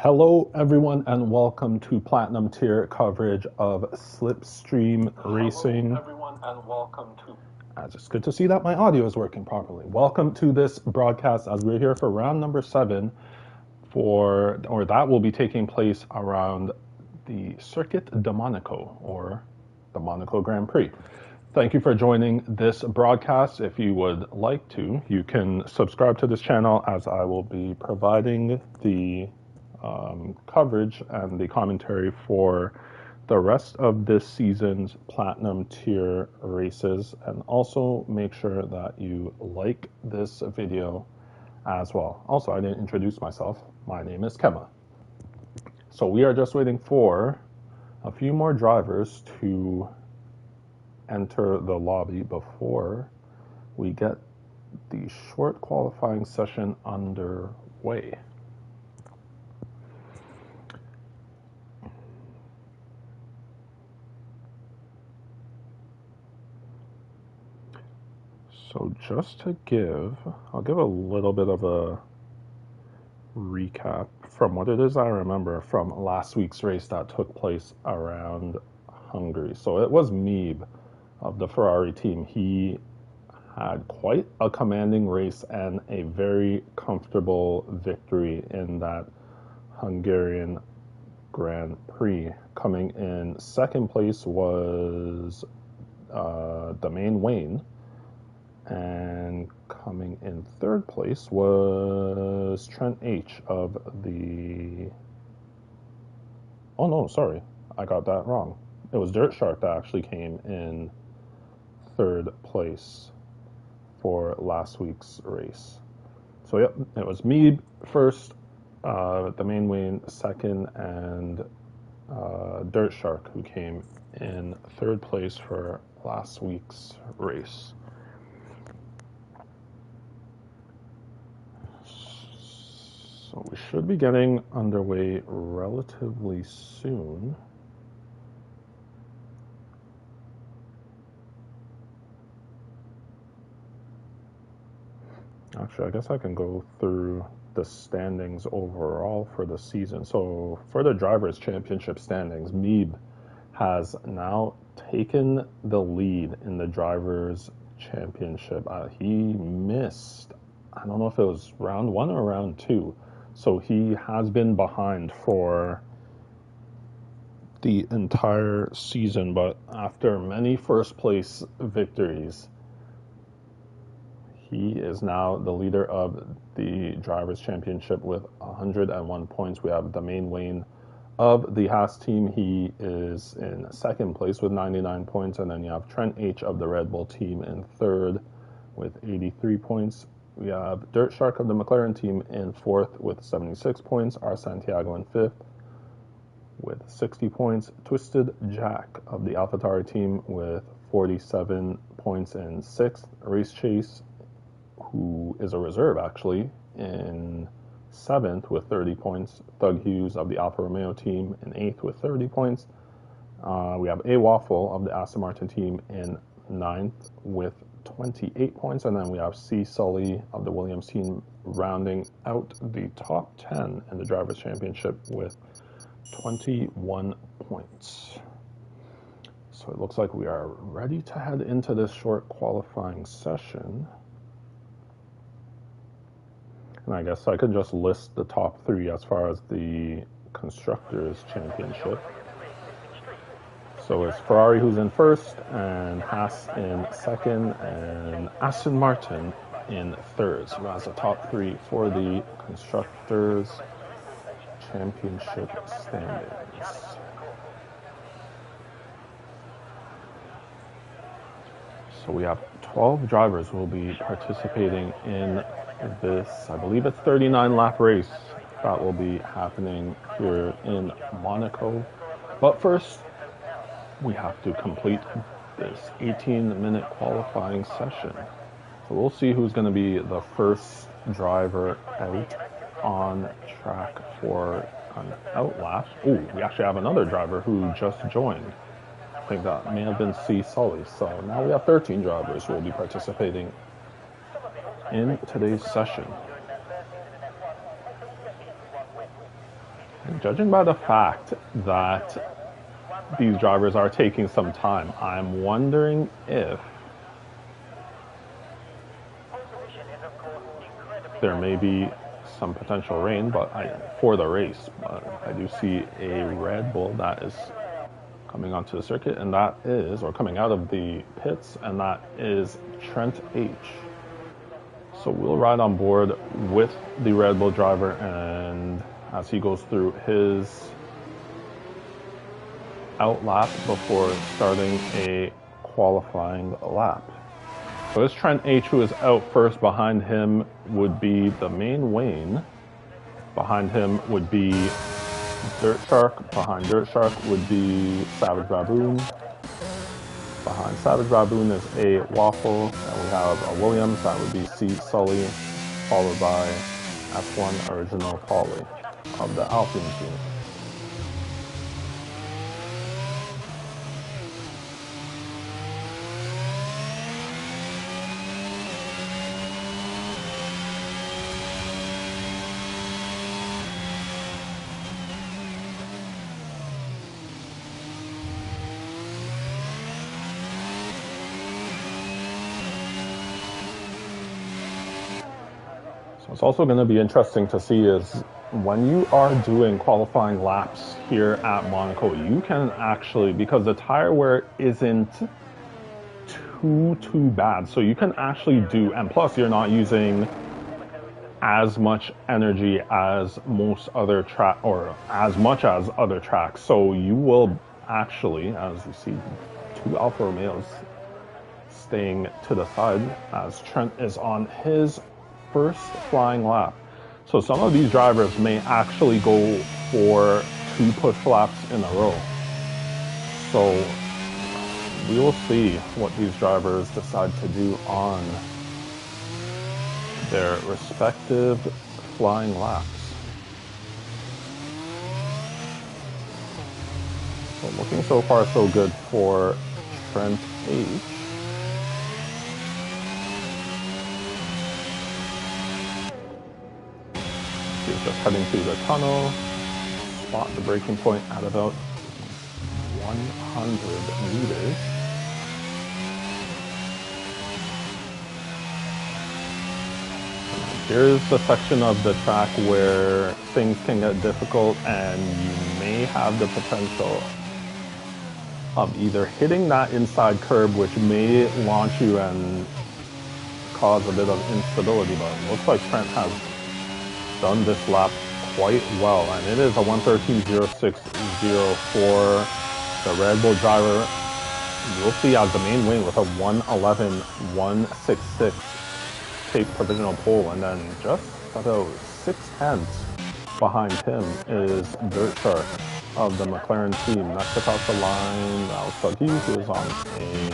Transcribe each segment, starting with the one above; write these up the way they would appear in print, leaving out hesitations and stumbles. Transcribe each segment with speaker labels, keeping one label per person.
Speaker 1: Hello, everyone, and welcome to Platinum Tier coverage of Slipstream Racing. Hello, everyone, and welcome to. It's good to see that my audio is working properly. Welcome to this broadcast as we're here for round number 7 that will be taking place around the Circuit de Monaco, or the Monaco Grand Prix. Thank you for joining this broadcast. If you would like to, you can subscribe to this channel as I will be providing the coverage and the commentary for the rest of this season's Platinum Tier races, and also make sure that you like this video as well. Also, I didn't introduce myself. My name is Kema. So we are just waiting for a few more drivers to enter the lobby before we get the short qualifying session underway. So just to I'll give a little bit of a recap from what it is I remember from last week's race that took place around Hungary. So it was Meeb of the Ferrari team. He had quite a commanding race and a very comfortable victory in that Hungarian Grand Prix. Coming in second place was Domain Wayne. And coming in third place was Trent H of the... Oh no, sorry. I got that wrong. It was Dirt Shark that actually came in third place for last week's race. So yep, it was Meeb first, Domain Wayne second, and Dirt Shark who came in third place for last week's race. So we should be getting underway relatively soon. Actually, I guess I can go through the standings overall for the season. So for the Drivers' Championship standings, Meeb has now taken the lead in the Drivers' Championship. He missed, I don't know if it was round 1 or round 2. So he has been behind for the entire season, but after many first place victories, he is now the leader of the Drivers' Championship with 101 points. We have Domain Wayne of the Haas team. He is in second place with 99 points, and then you have Trent H of the Red Bull team in third with 83 points. We have Dirt Shark of the McLaren team in fourth with 76 points. R. Santiago in fifth with 60 points. Twisted Jack of the AlphaTauri team with 47 points in sixth. Race Chase, who is a reserve actually, in seventh with 30 points. Thug Hughes of the Alfa Romeo team in eighth with 30 points. We have A. Waffle of the Aston Martin team in ninth with 28 points, and then we have C. Sully of the Williams team rounding out the top 10 in the Drivers' Championship with 21 points. So it looks like we are ready to head into this short qualifying session. And I guess I could just list the top 3 as far as the Constructors' Championship. So it's Ferrari who's in first, and Haas in second, and Aston Martin in third. So that's the top 3 for the Constructors' Championship standings. So we have 12 drivers who will be participating in this, I believe it's 39 lap race that will be happening here in Monaco. But first, we have to complete this 18-minute qualifying session. So we'll see who's going to be the first driver out on track for an outlap. Oh, we actually have another driver who just joined. I think that may have been C. Sully. So now we have 13 drivers who will be participating in today's session. And judging by the fact that these drivers are taking some time, I'm wondering if there may be some potential rain, but for the race. But I do see a Red Bull that is coming onto the circuit, and that is, or coming out of the pits, and that is Trent H. So we'll ride on board with the Red Bull driver, and as he goes through his out lap before starting a qualifying lap. So this Trent H, who is out first. Behind him would be the main Wayne. Behind him would be Dirt Shark. Behind Dirt Shark would be Savage Baboon. Behind Savage Baboon is a Waffle. And we have a Williams. That would be C Sully, followed by F1 Original Polly of the Alpine team. What's also going to be interesting to see is when you are doing qualifying laps here at Monaco, you can actually, because the tire wear isn't too bad, so you can actually do, and plus you're not using as much energy as most other track, or as much as other tracks. So you will actually, as you see, two Alfa Romeos staying to the side as Trent is on his first flying lap. So some of these drivers may actually go for 2 push laps in a row. So we will see what these drivers decide to do on their respective flying laps. So looking so far so good for Trent H. He's just heading through the tunnel. Spot the braking point at about 100 meters. Here's the section of the track where things can get difficult, and you may have the potential of either hitting that inside curb, which may launch you and cause a bit of instability, but it looks like Trent has done this lap quite well, and it is a 1:13.06.04 for the Red Bull driver. You'll see as the main wing with a 1:11.166 take provisional pole, and then just about 6/10 behind him is Dirt Shark of the McLaren team. Next across the line, that was Doug Hughes, who is on a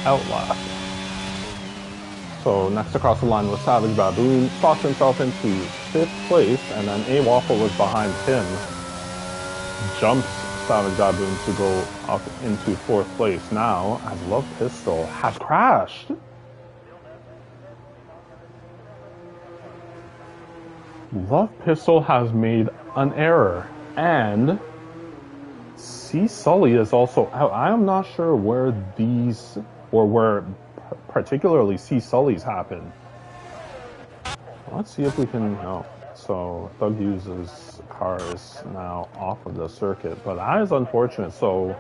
Speaker 1: outlap. So next across the line was Savage Baboon, spots himself into 5th place, and then A Waffle was behind him, jumps Savage Baboon to go up into 4th place. Now, as Love Pistol has crashed. Love Pistol has made an error, and C Sully is also out. I am not sure where these, or where particularly C Sully's happen. Let's see if we can, no. So Doug Hughes' car is now off of the circuit, but that is unfortunate. So,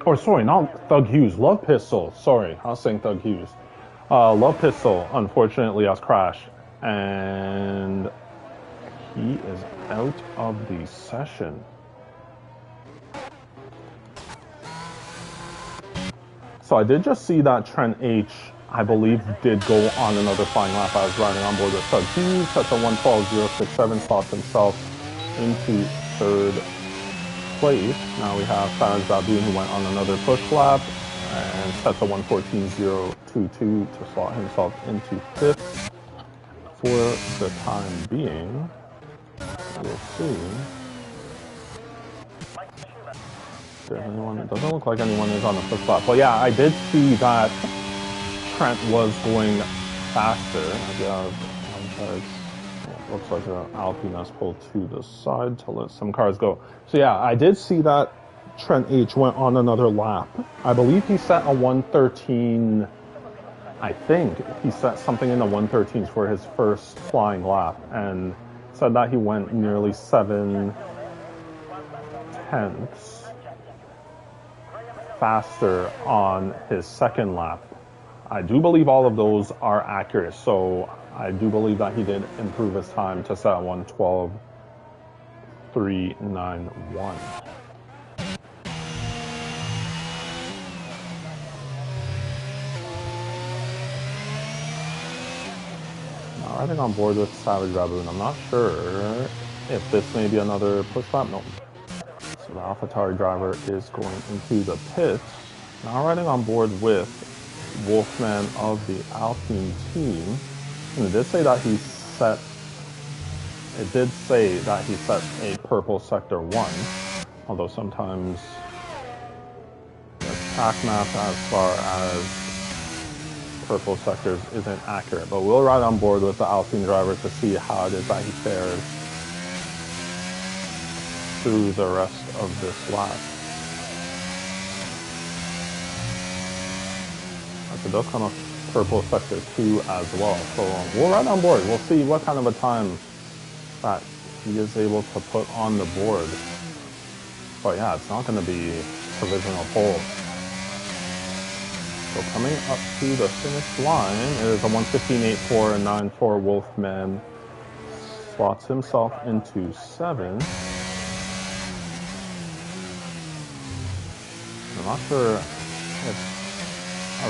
Speaker 1: or sorry, not Doug Hughes, Love Pistol. Sorry, I was saying Doug Hughes. Love Pistol, unfortunately, has crashed, and he is out of the session. So I did just see that Trent H, I believe, did go on another flying lap. I was riding on board with Doug Hughes, sets a 1:12.067, slots himself into 3rd place. Now we have Savage Baboon, who went on another push lap and sets a 1:14.022 to slot himself into 5th. For the time being, we'll see. There's anyone, it doesn't look like anyone is on the push lap. But yeah, I did see that Trent was going faster. I have Looks like the Alpine has pulled to the side to let some cars go. So yeah, I did see that Trent H went on another lap. I believe he set a 113. I think he set something in the 113s for his first flying lap, and said that he went nearly 7 tenths faster on his second lap. I do believe all of those are accurate, so I do believe that he did improve his time to set 112.391. Now riding on board with Savage Baboon, I'm not sure if this may be another push lap. No. So the AlphaTauri driver is going into the pits. Now riding on board with Wolfman of the Alpine team. And it did say that he set a purple sector 1, although sometimes the track map as far as purple sectors isn't accurate. But we'll ride on board with the Alpine driver to see how it is that he fares through the rest of this lap. It does come up purple sector 2 as well, so we'll ride on board. We'll see what kind of a time that he is able to put on the board. But yeah, it's not going to be provisional pole. So coming up to the finish line is a 1:15.84.94. Wolfman slots himself into 7th. I'm not sure if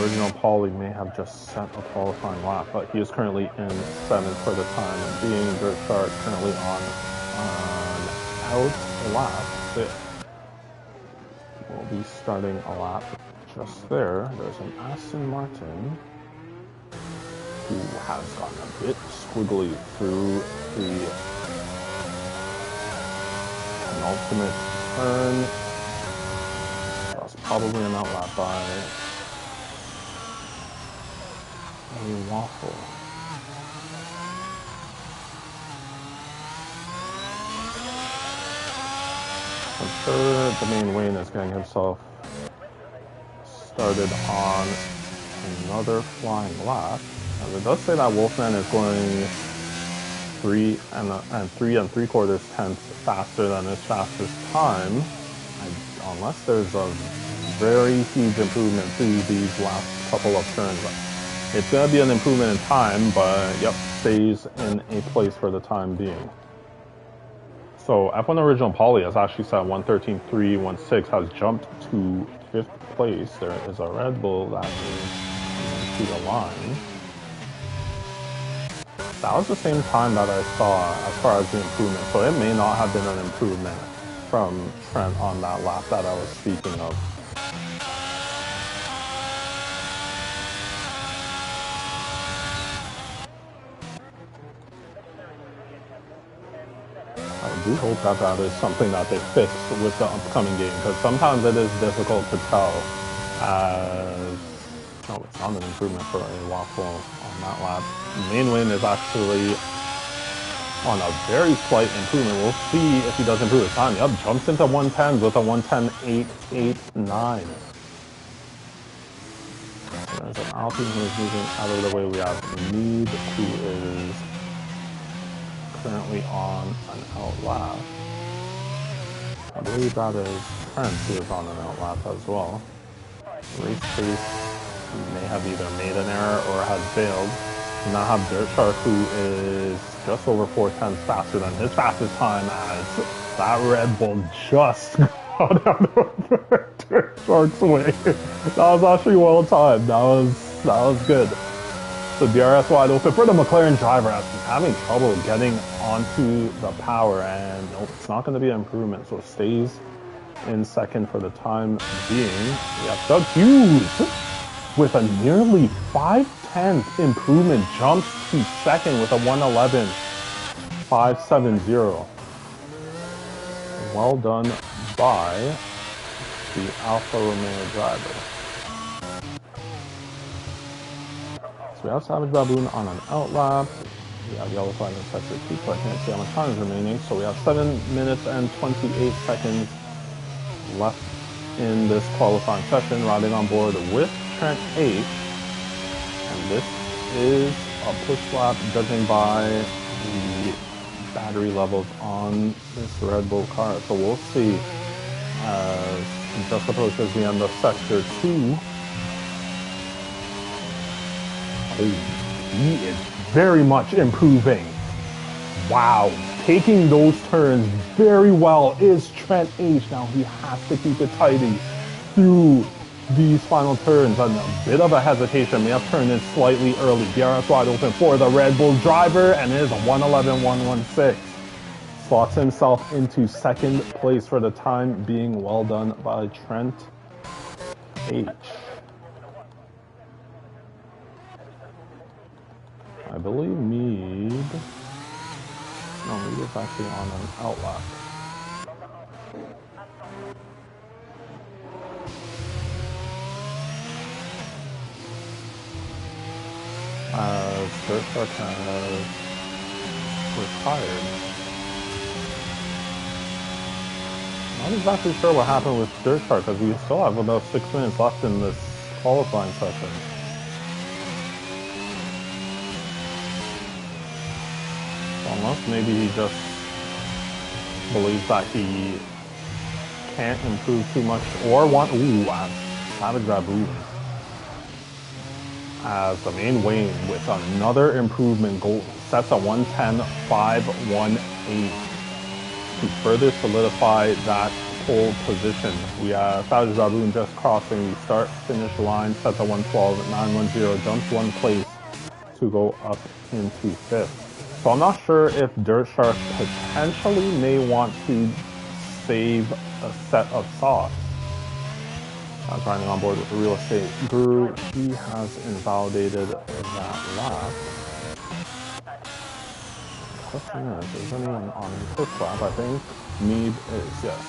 Speaker 1: Original Paulie may have just set a qualifying lap, but he is currently in 7th for the time being. Dirt Shark currently on out lap 5th. We'll be starting a lap just there. There's an Aston Martin who has gotten a bit squiggly through the penultimate turn. That's probably an outlap by a waffle. I'm sure Domain Wayne is getting himself started on another flying lap. And it does say that Wolfman is going 3 3¾ tenths faster than his fastest time. Unless there's a very huge improvement through these last couple of turns. It's going to be an improvement in time, but yep, stays in a place for the time being. So F1 Original Paulie has actually set 1:13.316, has jumped to 5th place. There is a Red Bull that is to the line. That was the same time that I saw as far as the improvement, so it may not have been an improvement from Trent on that lap that I was speaking of. I do hope that that is something that they fix with the upcoming game, because sometimes it is difficult to tell as... No, it's not an improvement for a waffle on that lap. Main win is actually on a very slight improvement. We'll see if he does improve his time. Yep, jumps into 110 with a 110.889. There's an Alpine who is moving out of the way. We have Mead, who is currently on an out lap. I believe that is Trent, who is on an out lap as well. Race pace may have either made an error or has failed. We now have Dirt Shark, who is just over 4 tenths faster than his fastest time, as that Red Bull just got out of Dirt Shark's way. That was actually well timed. That was good. So DRS wide open for the McLaren driver, as he's having trouble getting onto the power, and nope, it's not going to be an improvement, so it stays in 2nd for the time being. We have Doug Hughes with a nearly 5/10 improvement, jumps to 2nd with a 1:11.570. Well done by the Alfa Romeo driver. So we have Savage Baboon on an out lap. We have yellow flag in sector 2, so I can't see how much time is remaining. So we have 7 minutes and 28 seconds left in this qualifying session, riding on board with Trent H. And this is a push lap, judging by the battery levels on this Red Bull car. So we'll see as it just approaches the end of sector 2. Oh, he is very much improving. Wow, taking those turns very well is Trent H. Now he has to keep it tidy through these final turns. And a bit of a hesitation, may have turned in slightly early. DRS wide open for the Red Bull driver, and it is a 1:11.116. Slots himself into second place for the time being. Well done by Trent H. I believe Mead... No, Mead is actually on an outlap. As Dirk has retired. Not exactly sure what happened with Dirt Shark, because we still have about 6 minutes left in this qualifying session. So unless maybe he just believes that he can't improve too much, or want... Ooh, Savage Baboon. As the main Wayne with another improvement goal, sets a 1:10.518 to further solidify that pole position. We have Savage Baboon just crossing the start-finish line, sets a 1:12.910, jumps one place to go up into 5th. So I'm not sure if Dirt Shark potentially may want to save a set of softs. I was riding on board with the real estate guru. He has invalidated that lap. The question is anyone on this lap? I think Mead is, yes.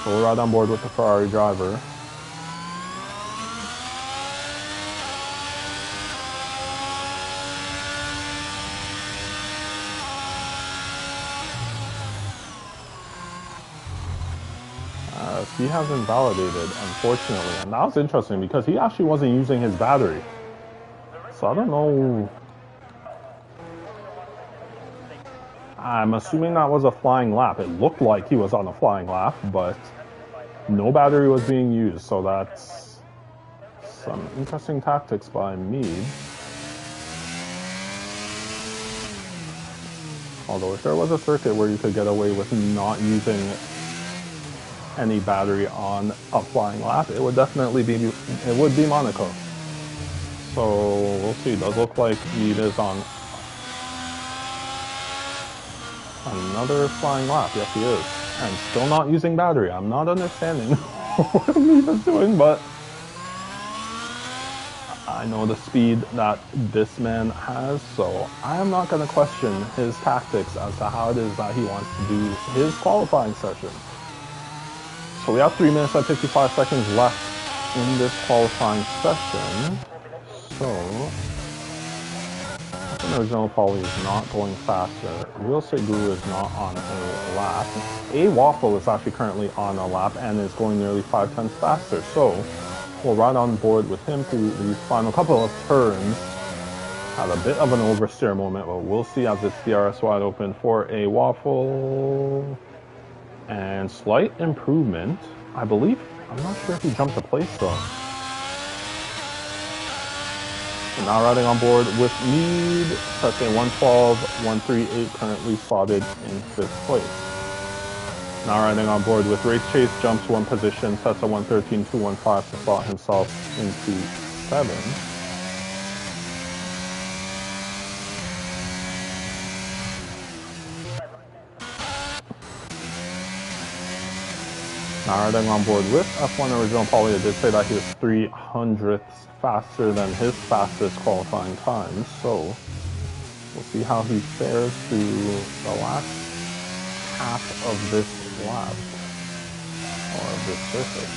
Speaker 1: So we'll ride on board with the Ferrari driver. He has invalidated, unfortunately, and that was interesting because he actually wasn't using his battery. So I don't know. I'm assuming that was a flying lap. It looked like he was on a flying lap, but no battery was being used. So that's some interesting tactics by Mead. Although if there was a circuit where you could get away with not using any battery on a flying lap, it would definitely be Monaco. So we'll see. It does look like Mead is on another flying lap. Yes, he is, and still not using battery. I'm not understanding what Mead is doing, but I know the speed that this man has, so I am not going to question his tactics as to how it is that he wants to do his qualifying session. So we have 3 minutes and 55 seconds left in this qualifying session. So, the original Polly is not going faster. Real Estate Guru is not on a lap. A Waffle is actually currently on a lap and is going nearly 5 tenths faster. So, we'll ride on board with him through these final couple of turns. Had a bit of an oversteer moment, but we'll see as it's DRS wide open for A Waffle. And slight improvement, I believe. I'm not sure if he jumped a place though. So now riding on board with Mead, sets a 1:12.138, currently slotted in 5th place. Now riding on board with Race Chase, jumps one position, sets a 1:13.215 to slot himself into 7th. Now riding on board with F1 Original Polly, I did say that he was 300ths faster than his fastest qualifying time, so we'll see how he fares through the last half of this lap, or of this circuit.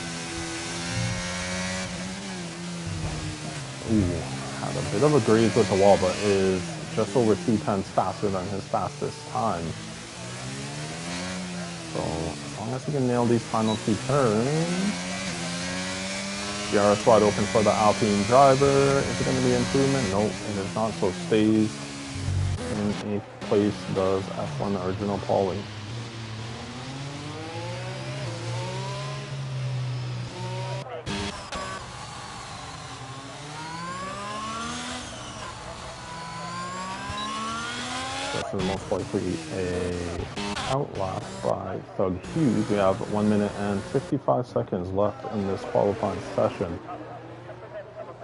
Speaker 1: Ooh, had a bit of a graze with the wall, but is just over 2 tenths faster than his fastest time. So as long as he can nail these final 2 turns. DRS wide open for the Alpine driver. Is it going to be improvement? No, it is not. So stays in 8th place, does F1 original Pauly. This is most likely a outlap by Thug Hughes. We have 1 minute and 55 seconds left in this qualifying session.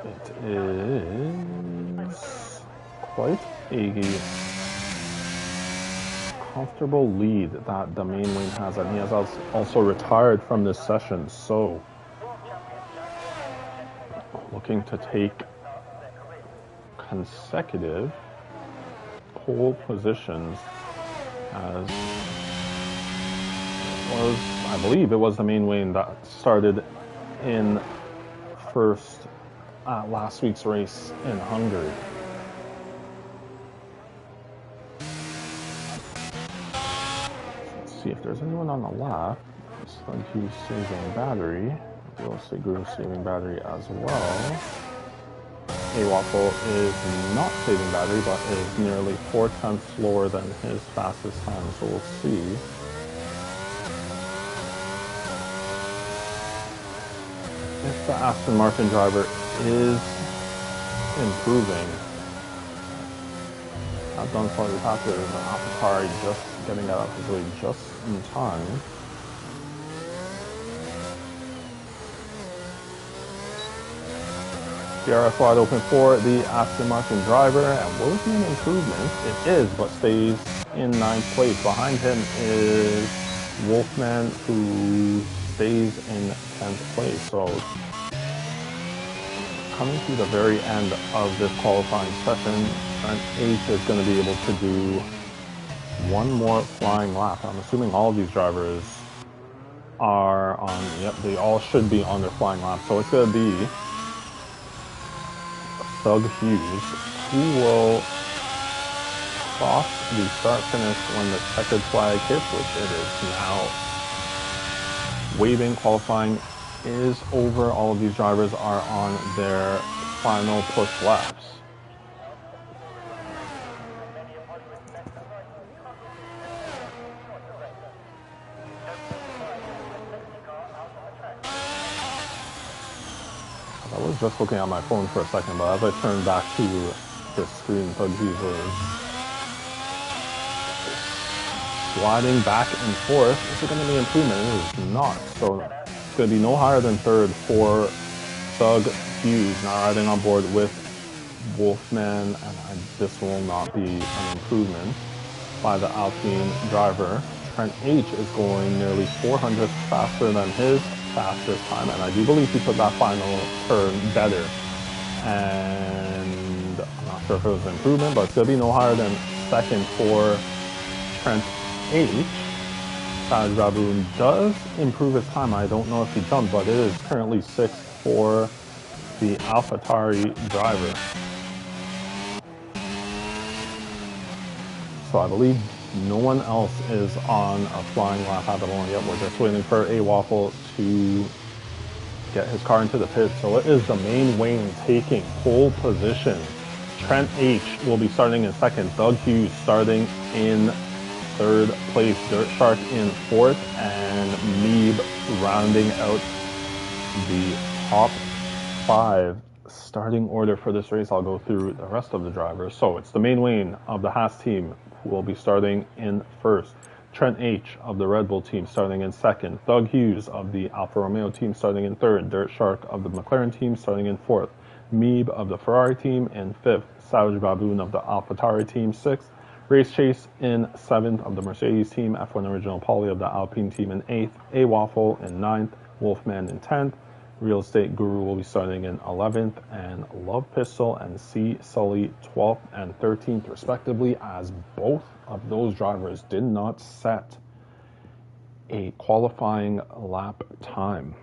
Speaker 1: It is quite a comfortable lead that the main wing has, and he has also retired from this session, so looking to take consecutive pole positions, as was, I believe it was the main wing that started in first at last week's race in Hungary. Let's see if there's anyone on the left. Looks like he's saving battery. Real estate guru saving battery as well. A-Waffle is not saving battery, but is nearly 4 tenths slower than his fastest time, so we'll see. If the Aston Martin driver is improving, I've done slightly faster than AlphaTauri, just getting that out of his way just in time. DRS wide open for the Aston Martin driver, and will it be an improvement? It is, but stays in 9th place. Behind him is Wolfman, who stays in 10th place. So coming to the very end of this qualifying session, Trent H is going to be able to do one more flying lap. I'm assuming all of these drivers are on, yep, they all should be on their flying lap. So it's going to be Thug Hughes, who will cross the start finish when the checkered flag hits, which it is now. Waving qualifying is over. All of these drivers are on their final push laps. I was just looking at my phone for a second, but as I turned back to the screen, Thug Hughes was sliding back and forth. Is it going to be improvement? It is not. So it's going to be no higher than 3rd for Thug Hughes, now riding on board with Wolfman, and this will not be an improvement by the Alpine driver. Trent H is going nearly 400 faster than his fastest time, and I do believe he took that final turn better, and I'm not sure if it was an improvement, but it's going to be no higher than 2nd for Trent H. Taj Baboon does improve his time. I don't know if he jumped, but it is currently 6th for the AlphaTauri driver. So I believe no one else is on a flying lap at the moment yet. We're just waiting for A-Waffle to get his car into the pit. So it is the main wing taking pole position. Trent H will be starting in 2nd. Thug Hughes starting in 3rd place. Dirt Shark in 4th. And Meeb rounding out the top 5 starting order for this race. I'll go through the rest of the drivers. So it's the main wing of the Haas team who will be starting in 1st. Trent H of the Red Bull team starting in 2nd. Thug Hughes of the Alfa Romeo team starting in 3rd. Dirt Shark of the McLaren team starting in 4th. Meeb of the Ferrari team in 5th. Savage Baboon of the AlphaTauri team 6th. Race Chase in 7th of the Mercedes team. F1 Original Pauly of the Alpine team in 8th. A-Waffle in 9th. Wolfman in 10th. Real Estate Guru will be starting in 11th, and Love Pistol and C. Sully 12th and 13th, respectively, as both of those drivers did not set a qualifying lap time.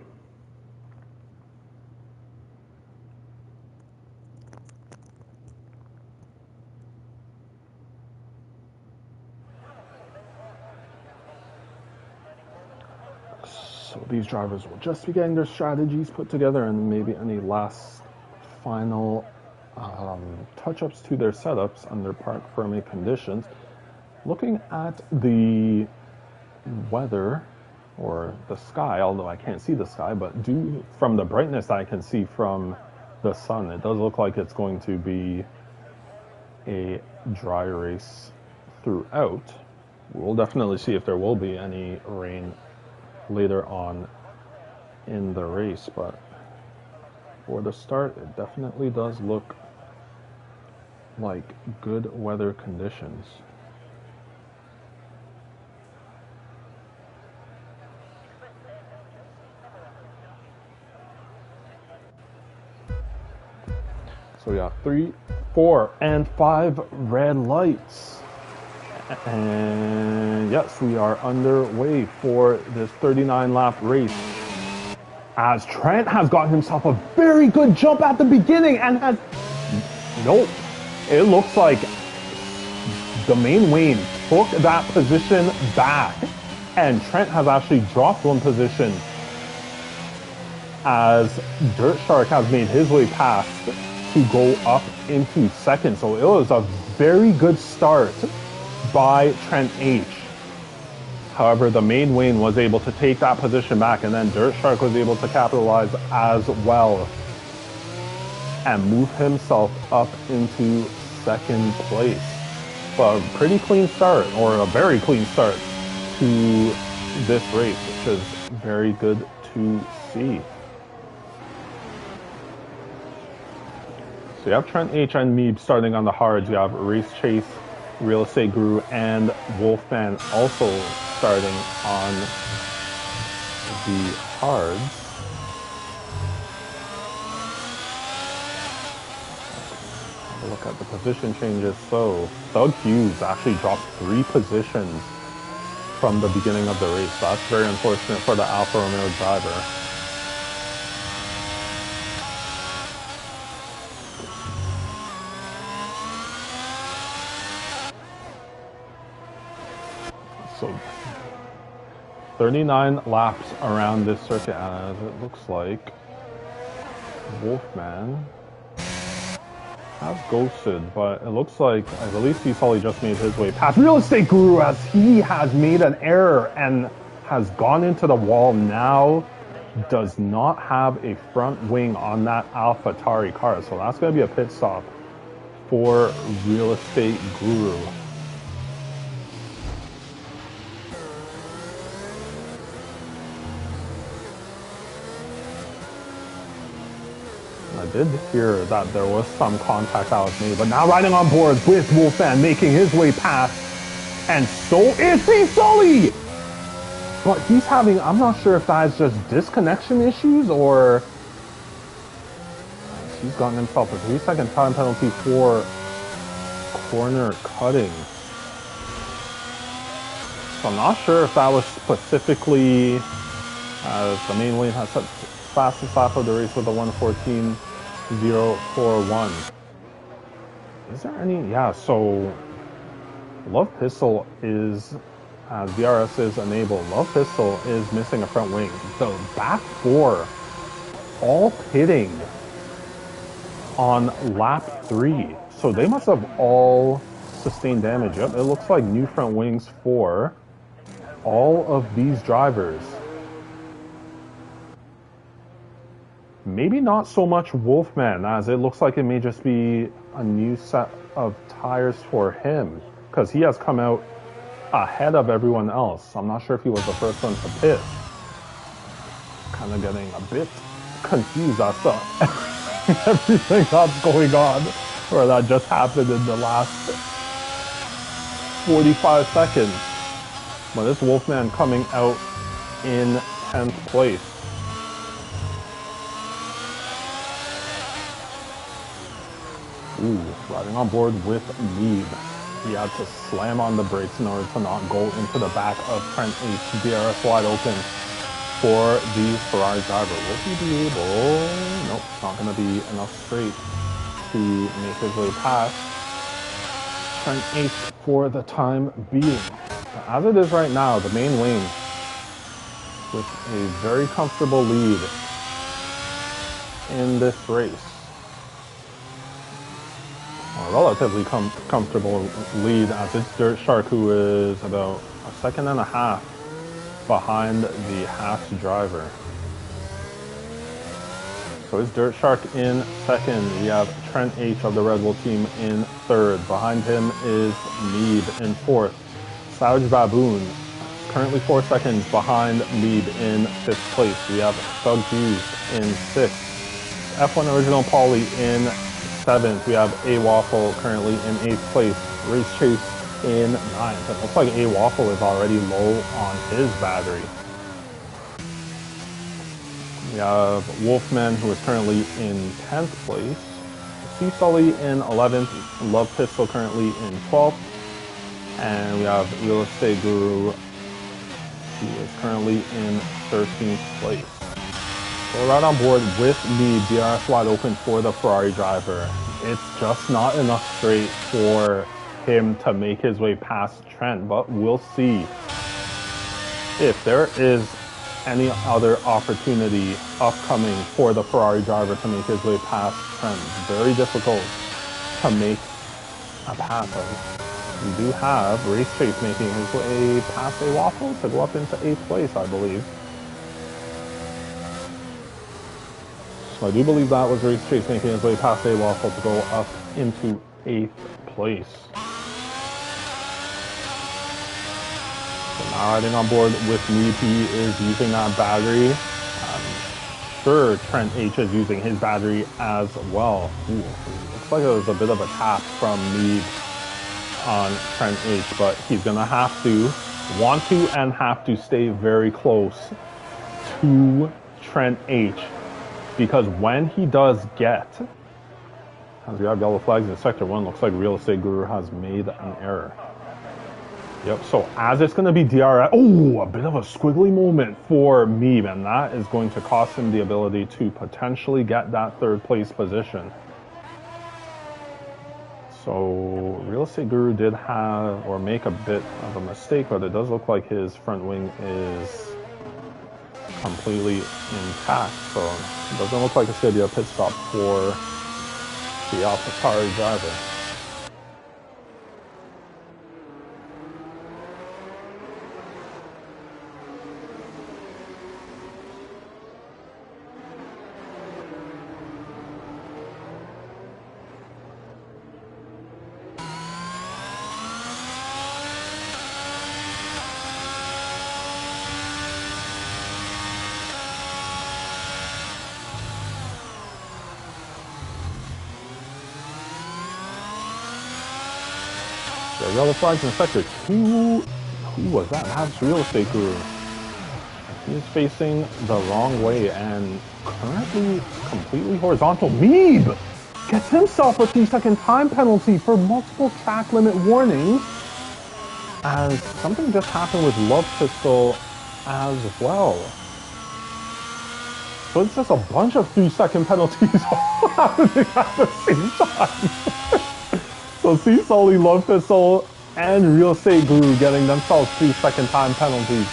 Speaker 1: So these drivers will just be getting their strategies put together and maybe any last final touch-ups to their setups under park firming conditions. Looking at the weather or the sky, although I can't see the sky, but from the brightness I can see from the sun, it does look like it's going to be a dry race throughout. We'll definitely see if there will be any rain later on in the race, but for the start, it definitely does look like good weather conditions. So we got 3, 4, and 5 red lights. And yes, we are underway for this 39-lap race. As Trent has gotten himself a very good jump at the beginning and has... Nope. It looks like the main Wayne took that position back. And Trent has actually dropped one position as Dirt Shark has made his way past to go up into second. So it was a very good start by Trent H. However, the main Wayne was able to take that position back, and then Dirt Shark was able to capitalize as well and move himself up into second place. So a pretty clean start, or a very clean start to this race, which is very good to see. So you have Trent H and Meeb starting on the hards. You have Race Chase, Real Estate Guru, and Wolfman also starting on the hards. Have a look at the position changes. So Doug Hughes actually dropped 3 positions from the beginning of the race. So that's very unfortunate for the Alfa Romeo driver. So 39 laps around this circuit, as it looks like Wolfman has ghosted, but it looks like, I believe Cecily just made his way past Real Estate Guru as he has made an error and has gone into the wall. Now does not have a front wing on that AlphaTauri car, so that's going to be a pit stop for Real Estate Guru. I did hear that there was some contact that was made, but now riding on board with Wolfman, making his way past, and so is Sully! But he's having, I'm not sure if that is just disconnection issues or he's gotten himself a 3-second time penalty for corner cutting. So I'm not sure if that was specifically as the main lane has set fastest lap of the race with a 1:14.041. Is there any? Yeah, so Love Pistol is, as DRS is enabled, Love Pistol is missing a front wing. The back 4 all pitting on lap 3. So they must have all sustained damage. Yep, it looks like new front wings for all of these drivers. Maybe not so much Wolfman, as it looks like it may just be a new set of tires for him, because he has come out ahead of everyone else. I'm not sure if he was the first one to pit. Kind of getting a bit confused as to everything that's going on, or that just happened in the last 45 seconds. But this Wolfman coming out in 10th place. Ooh, riding on board with Meeb. He had to slam on the brakes in order to not go into the back of Trent H. DRS wide open for the Ferrari driver. Will he be able? Nope, not going to be enough straight to make his way past Trent H for the time being. As it is right now, the main wing with a very comfortable lead in this race. A relatively comfortable lead, as it's Dirt Shark, who is about a second and a half behind the Haas driver. So it's Dirt Shark in second. We have Trent H of the Red Bull team in third. Behind him is Meeb in fourth. Savage Baboon currently 4 seconds behind Meeb in fifth place. We have Thug Hughes in sixth. F1 Original Pauly in seventh. We have A Waffle currently in eighth place. Race Chase in ninth. It looks like A Waffle is already low on his battery. We have Wolfman, who is currently in 10th place. C Sully in 11th. Love Pistol currently in 12th. And we have Real Estate Guru, who is currently in 13th place. So we're right on board with the DRS wide open for the Ferrari driver. It's just not enough straight for him to make his way past Trent, but we'll see if there is any other opportunity upcoming for the Ferrari driver to make his way past Trent. Very difficult to make a pass of. We do have Race Chase making his way past A Waffle to go up into 8th place, I believe. So I do believe that was Race Chase making his way past A Waffle to go up into 8th place. So now riding on board with me, he is using that battery. I'm sure Trent H is using his battery as well. Ooh, looks like there was a bit of a tap from me on Trent H, but he's gonna have to, and have to stay very close to Trent H, because when he does get, as we have yellow flags in sector 1, looks like Real Estate Guru has made an error. Yep, so as it's gonna be DRS, oh, a bit of a squiggly moment for Meeb, and that is going to cost him the ability to potentially get that 3rd place position. So Real Estate Guru did have, or make a bit of a mistake, but it does look like his front wing is completely intact. So it doesn't look like it's going to be a pit stop for the AlphaTauri driver. The yellow flags in sector 2. Who was that? That's Real Estate Guru. He's facing the wrong way and currently completely horizontal. Meeb gets himself a 3-second time penalty for multiple track limit warnings, as something just happened with Love Pistol as well. So it's just a bunch of 3-second penalties happening at the same time. So C Sully, Love Pistol, and Real Estate Guru getting themselves 3-second time penalties.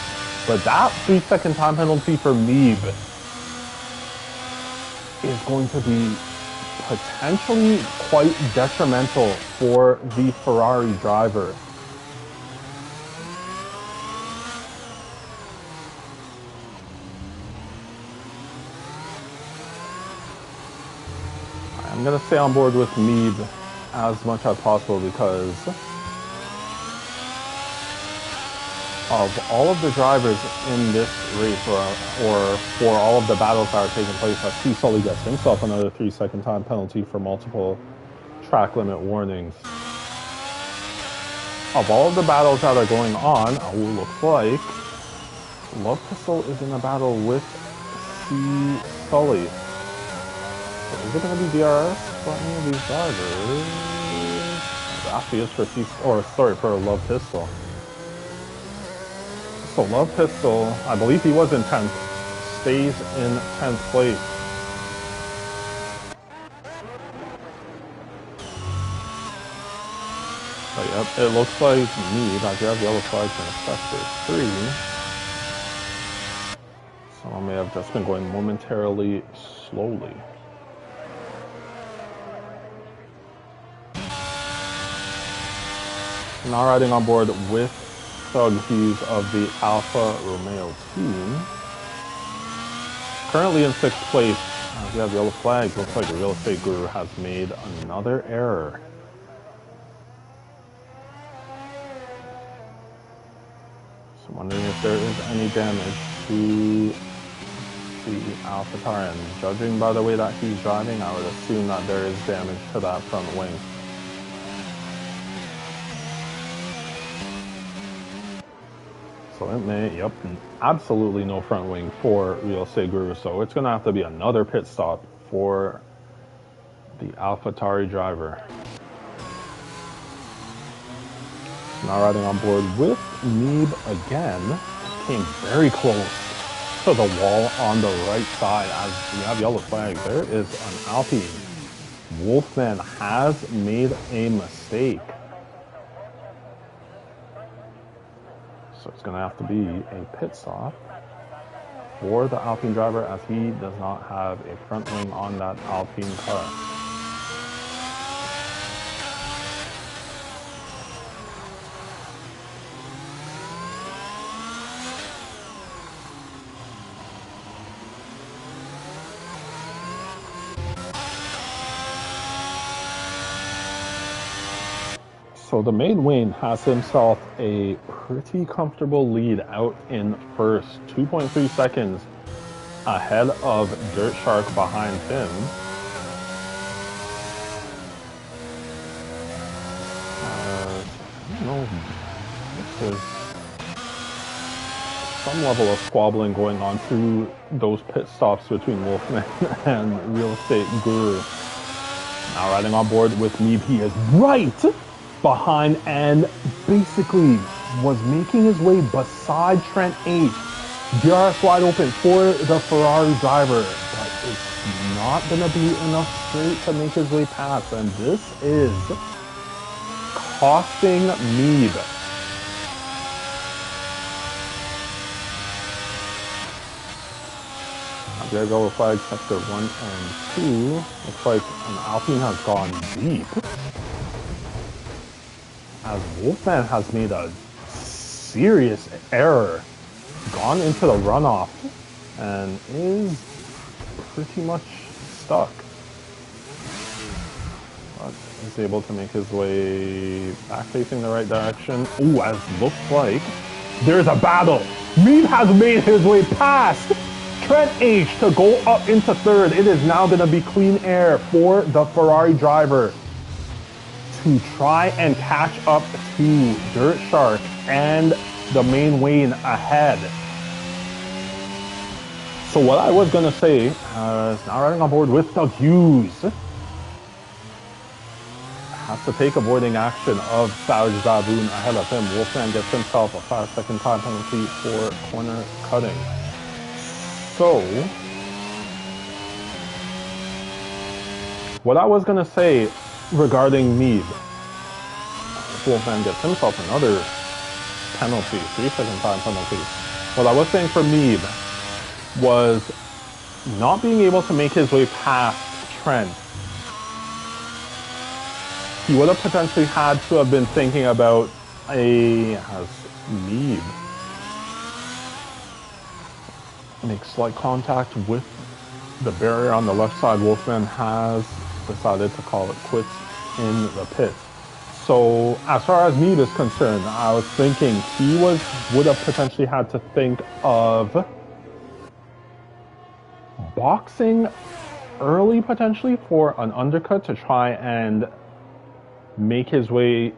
Speaker 1: But that 3-second time penalty for Meeb is going to be potentially quite detrimental for the Ferrari driver. I'm going to stay on board with Meeb as much as possible, because of all of the drivers in this race, or for all of the battles that are taking place, C Sully gets himself another 3-second time penalty for multiple track limit warnings. Of all of the battles that are going on, it looks like Love Pistol is in a battle with C Sully. So is it going to be DRS for any of these drivers? It actually is for Love Pistol. So Love Pistol, I believe he was in 10th, stays in 10th place. But yep, it looks like Meeb, I do have yellow flags in sector 3. I may have just been going momentarily slowly. Now riding on board with Doug Hughes of the Alfa Romeo team. Currently in 6th place, we have yellow flags. Looks like the real estate guru has made another error. So I'm wondering if there is any damage to the AlphaTauri, and judging by the way that he's driving, I would assume that there is damage to that front wing. So it may, yep, absolutely no front wing for Real Estate Guru. So it's going to have to be another pit stop for the AlphaTauri driver. Now riding on board with Neeb again. Came very close to the wall on the right side as we have yellow flags. There is an Alpine. Wolfman has made a mistake. So it's going to have to be a pit stop for the Alpine driver as he does not have a front wing on that Alpine car. So the main wing has himself a pretty comfortable lead out in first, 2.3 seconds ahead of Dirt Shark behind him. I don't know, there's some level of squabbling going on through those pit stops between Wolfman and Real Estate Guru. Now riding on board with Neeb, he is right behind and basically was making his way beside Trent H. DRS wide open for the Ferrari driver, but it's not going to be enough straight to make his way past, and this is costing Neeb. There go with flag sector 1 and 2. Looks like an Alpine has gone deep, as Wolfman has made a serious error, gone into the runoff, and is pretty much stuck. But is able to make his way back facing the right direction. Ooh, as looks like there's a battle. Neeb has made his way past Trent H to go up into third. It is now going to be clean air for the Ferrari driver to try and catch up to Dirt Shark and the main Wayne ahead. So what I was going to say is now riding on board with Doug Hughes. Has to take avoiding action of Savage Baboon ahead of him. Wolfman gets himself a 5-second time penalty for corner cutting. So what I was going to say regarding Neeb, Wolfman gets himself another penalty, 3-second time penalty. What I was saying for Neeb was not being able to make his way past Trent. He would have potentially had to have been thinking about as Neeb makes slight contact with the barrier on the left side. Wolfman has decided to call it quits in the pit. So as far as Neeb is concerned, I was thinking he would have potentially had to think of boxing early potentially for an undercut to try and make his way,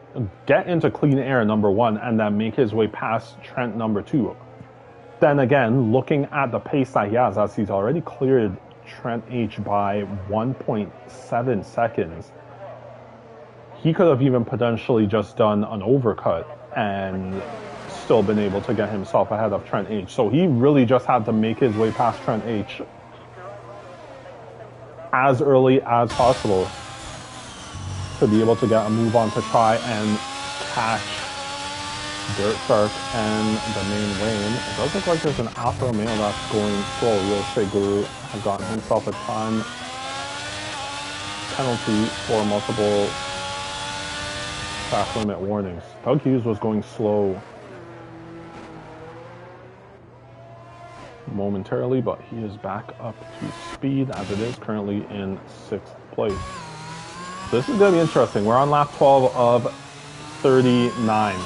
Speaker 1: get into clean air number 1, and then make his way past Trent number 2. Then again, looking at the pace that he has, as he's already cleared Trent H by 1.7 seconds, he could have even potentially just done an overcut and still been able to get himself ahead of Trent H. So he really just had to make his way past Trent H as early as possible to be able to get a move on to try and catch Dirt Shark and the main Wayne. It does look like there's an Alfa Romeo that's going slow. Real Estate Guru has gotten himself a time penalty for multiple track limit warnings. Doug Hughes was going slow momentarily, but he is back up to speed as it is currently in 6th place. This is going to be interesting. We're on lap 12 of 39.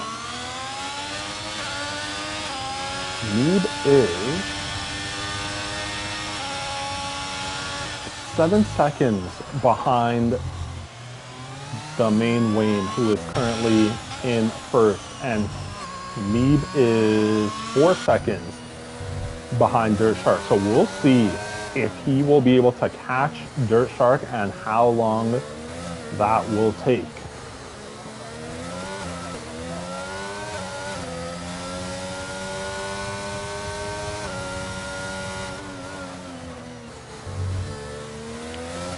Speaker 1: Mead is 7 seconds behind the main Wayne, who is currently in 1st, and Mead is 4 seconds behind Dirt Shark. So we'll see if he will be able to catch Dirt Shark and how long that will take.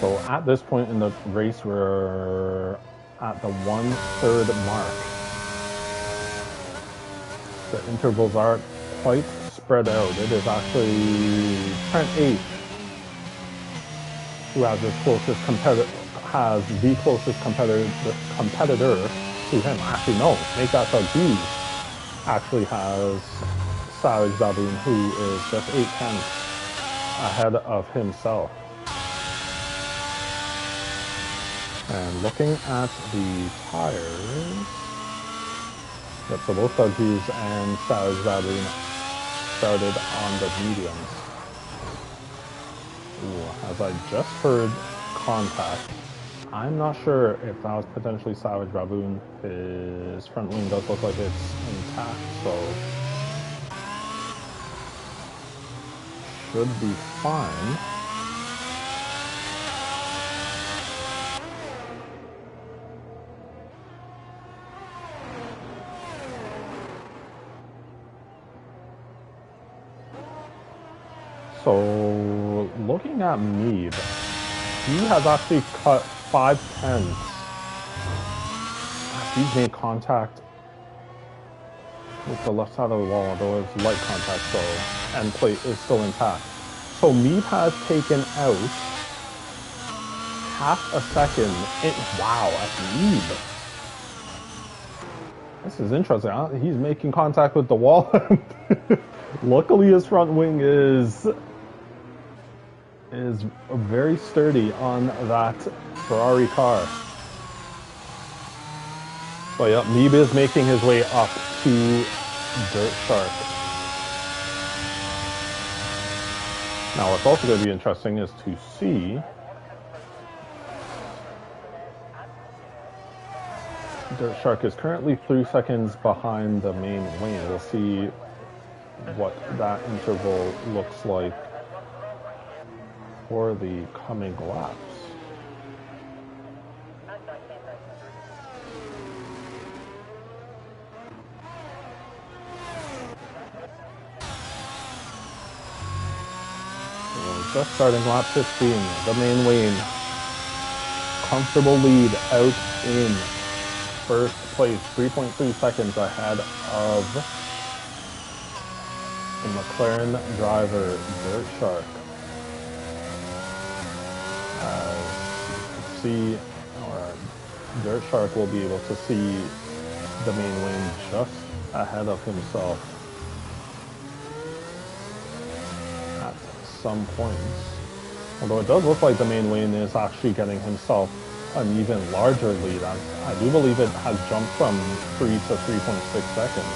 Speaker 1: So at this point in the race, we're at the 1/3 mark. The intervals aren't quite spread out. It is actually Trent H who has the closest competitor to him. Actually, no, make that Doug Hughes actually has Savage Baboon, who is just 8 tenths ahead of himself. And looking at the tires, yep, so both Doug Hughes and Savage Baboon started on the mediums. Ooh, as I just heard contact, I'm not sure if that was potentially Savage Baboon. His front wing does look like it's intact, so should be fine. So, looking at Mead, he has actually cut 5 tenths. He's made contact with the left side of the wall, although it's light contact, so end plate is still intact. So Mead has taken out half a second. Wow, that's Mead. This is interesting. He's making contact with the wall. Luckily, his front wing is very sturdy on that Ferrari car. So yeah, Meeb is making his way up to Dirt Shark. Now what's also going to be interesting is to see Dirt Shark is currently 3 seconds behind the main wing. We'll see what that interval looks like for the coming laps. We're just starting lap 15, the main Wayne. Comfortable lead out in first place, 3.3 seconds ahead of the McLaren driver, Dirt Shark. See, or Dirt Shark will be able to see the main Wayne just ahead of himself at some points. Although it does look like the main Wayne is actually getting himself an even larger lead. I do believe it has jumped from 3 to 3.6 seconds.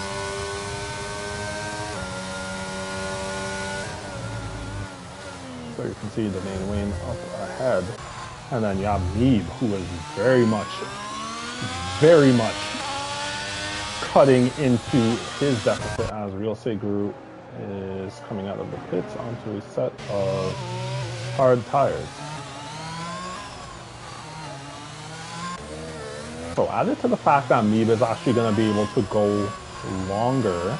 Speaker 1: So you can see the main Wayne up ahead. And then you have Meeb, who is very much cutting into his deficit as Real Estate Guru is coming out of the pits onto a set of hard tires. So added to the fact that Meeb is actually going to be able to go longer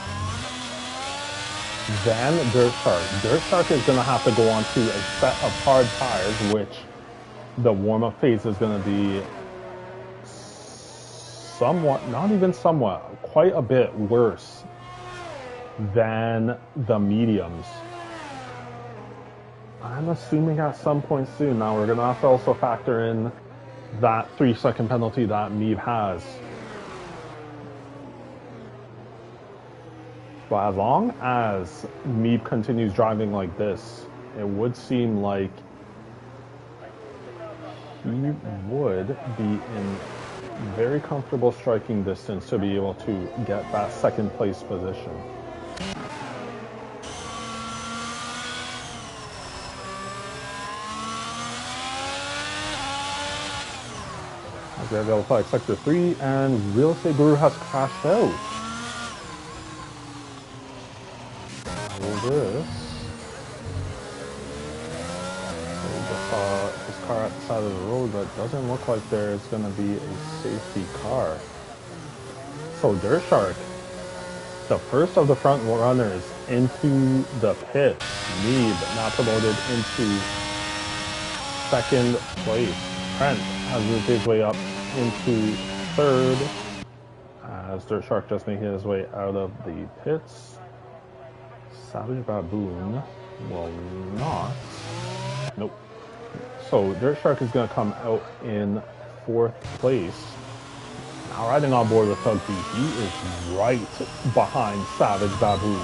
Speaker 1: than Dirt Shark. Dirt Shark is going to have to go onto a set of hard tires, which the warm-up phase is going to be somewhat, not even somewhat, quite a bit worse than the mediums. I'm assuming at some point soon. Now we're going to have to also factor in that 3-second penalty that Meeb has. But as long as Meeb continues driving like this, it would seem like he would be in very comfortable striking distance to be able to get that second place position. They'll flag sector 3, and Real Estate Guru has crashed out. This car at the side of the road, but doesn't look like there's going to be a safety car. So Dirt Shark, the first of the front runners into the pit. Meeb now promoted into second place. Trent has moved his way up into third as Dirt Shark just made his way out of the pits. Savage Baboon will not. Nope. So Dirt Shark is going to come out in fourth place. Now riding on board with Thug P, he is right behind Savage Baboon.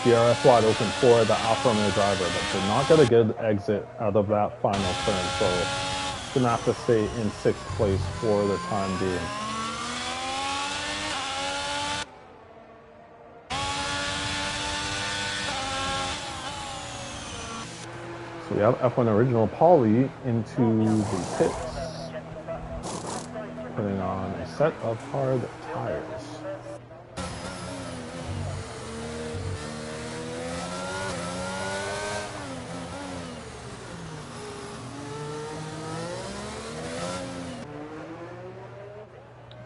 Speaker 1: DRS wide open for the Alfa Romeo driver, but did not get a good exit out of that final turn. So going to have to stay in sixth place for the time being. So we have F1 Original Pauly into the pits, putting on a set of hard tires.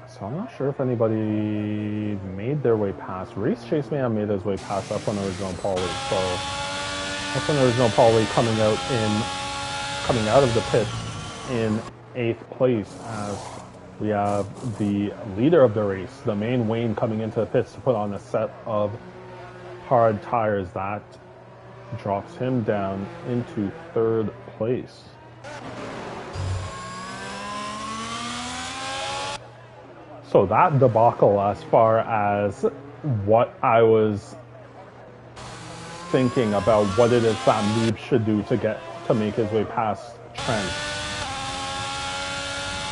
Speaker 1: So I'm not sure if anybody made their way past. Race Chase may have made his way past F1 Original Pauly. So F1 Original Pauly coming out of the pits in 8th place as we have the leader of the race, the main Wayne, coming into the pits to put on a set of hard tires. That drops him down into 3rd place. So that debacle, as far as what I was thinking about what it is that Meeb should do to make his way past Trent.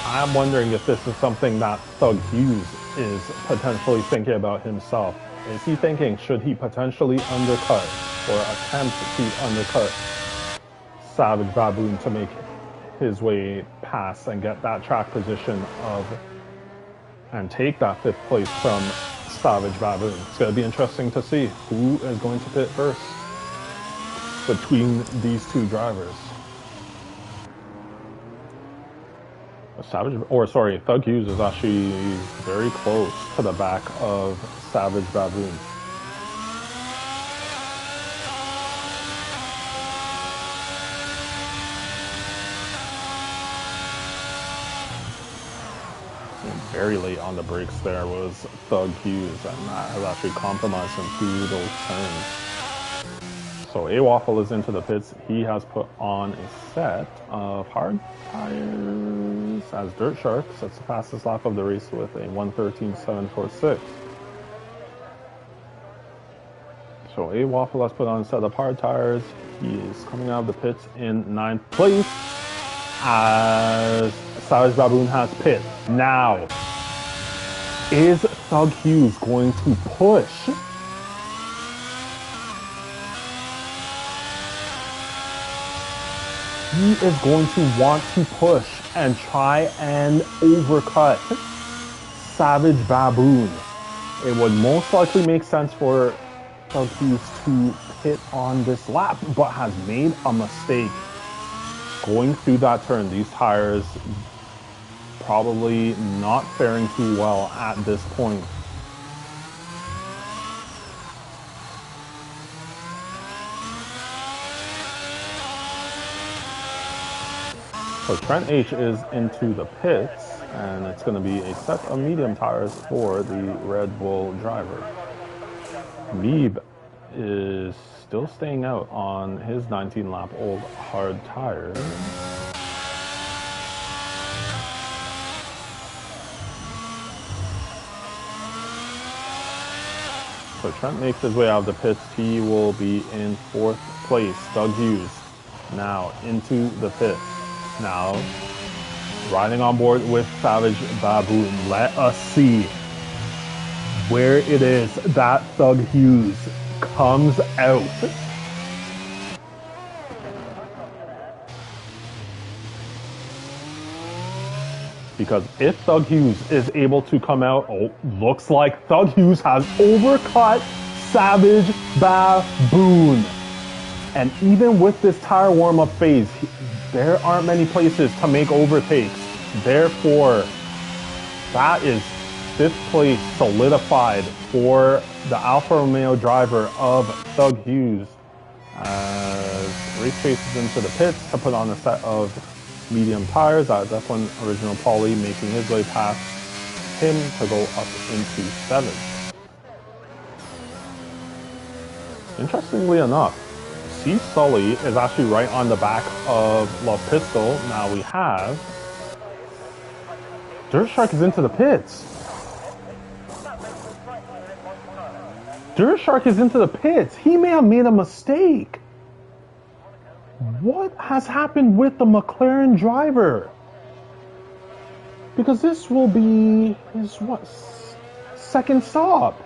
Speaker 1: I'm wondering if this is something that Thug Hughes is potentially thinking about himself. Is he thinking, should he potentially undercut or attempt to undercut Savage Baboon to make his way past and get that track position and take that 5th place from Savage Baboon? It's going to be interesting to see who is going to pit first between these two drivers. Thug Hughes is actually very close to the back of Savage Baboon. Very late on the brakes there was Thug Hughes, and that has actually compromised him through those turns. So A-Waffle is into the pits. He has put on a set of hard tires as Dirt Shark sets the fastest lap of the race with a 1:13.746. So A-Waffle has put on a set of hard tires. He is coming out of the pits in 9th place as Savage Baboon has pit. Now, is Thug Hughes going to push? He is going to want to push and try and overcut Savage Baboon. It would most likely make sense for Thug Hughes to pit on this lap, but has made a mistake going through that turn. These tires probably not faring too well at this point. So Trent H is into the pits And it's going to be a set of medium tires for the Red Bull driver. Meeb is still staying out on his 19-lap-old hard tires. So Trent makes his way out of the pits. He will be in 4th place. Doug Hughes now into the pits. Now riding on board with Savage Baboon. Let us see where it is that Doug Hughes comes out. Because if Doug Hughes is able to come out, looks like Doug Hughes has overcut Savage Baboon. And even with this tire warm-up phase, there aren't many places to make overtakes. Therefore, that is 5th place solidified for the Alfa Romeo driver of Doug Hughes. As race chases into the pits to put on a set of medium tires. F1 Original Paulie making his way past him to go up into 7th. Interestingly enough, C. Sully is actually right on the back of La Pistol. Now we have Dirt Shark is into the pits. Dirt Shark is into the pits. He may have made a mistake. What has happened with the McLaren driver? Because this will be his, what, 2nd stop.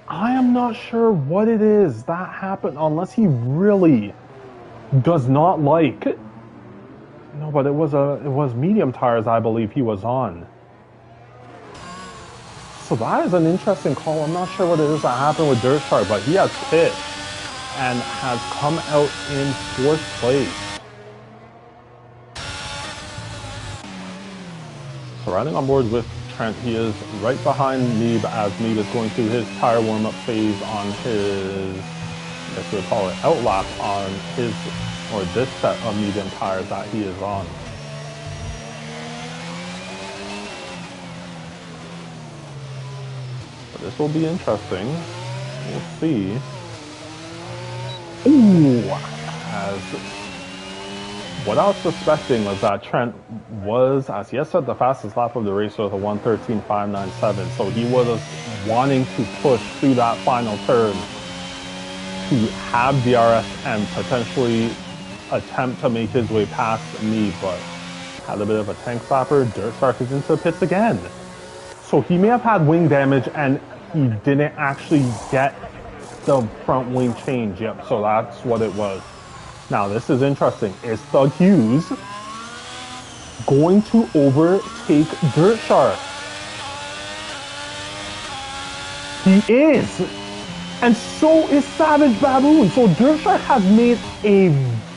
Speaker 1: I am not sure what it is that happened, unless he really does not like. No, but it was medium tires, I believe he was on. So that is an interesting call. I'm not sure what it is that happened with Dirt Shark, but he has pit and has come out in 4th place. So riding on board with Trent, he is right behind Meeb as Meeb is going through his tire warm-up phase on his, I guess we would call it, outlap on his, or this set of medium tires that he is on. This will be interesting. We'll see. Ooh! As what I was suspecting was that Trent was, as he has set the fastest lap of the race with a 1:13.597, so he was wanting to push through that final turn to have DRS and potentially attempt to make his way past me, but had a bit of a tank slapper. Dirt Shark is into the pits again. So he may have had wing damage and he didn't actually get the front wing change. Yep, so that's what it was. Now this is interesting. Is Doug Hughes going to overtake Dirt Shark? He is! And so is Savage Baboon. So Dirt Shark has made a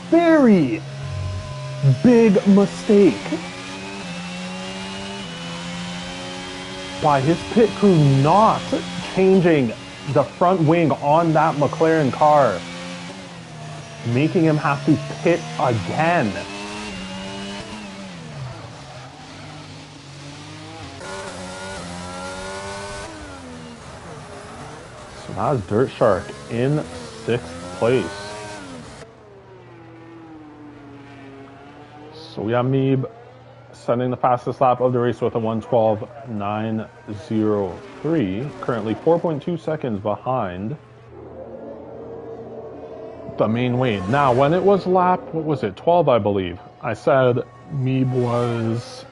Speaker 1: very big mistake by his pit crew not changing the front wing on that McLaren car, making him have to pit again. So now it's Dirt Shark in 6th place. So we have Meeb setting the fastest lap of the race with a 1:12.903, currently 4.2 seconds behind the main Wayne. Now, when it was lap, what was it, 12, I believe, I said Meeb was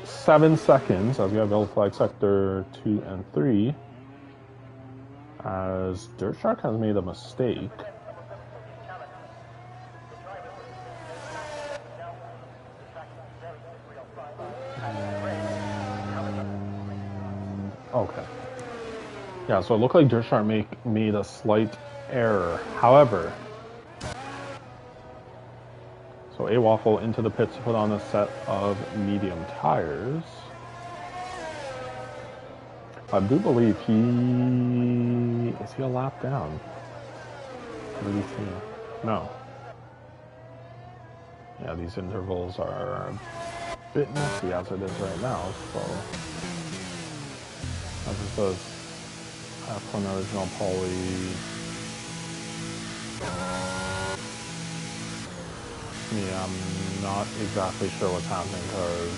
Speaker 1: 7 seconds, as we have yellow flag sector 2 and 3, as Dirt Shark has made a mistake. Okay. Yeah, so it looked like Dirt Shark made a slight error. However, so A-Waffle into the pits to put on a set of medium tires. I do believe is he a lap down? No. Yeah, these intervals are a bit messy as it is right now, so as it says, F1 original poly. Yeah, I'm not exactly sure what's happening because...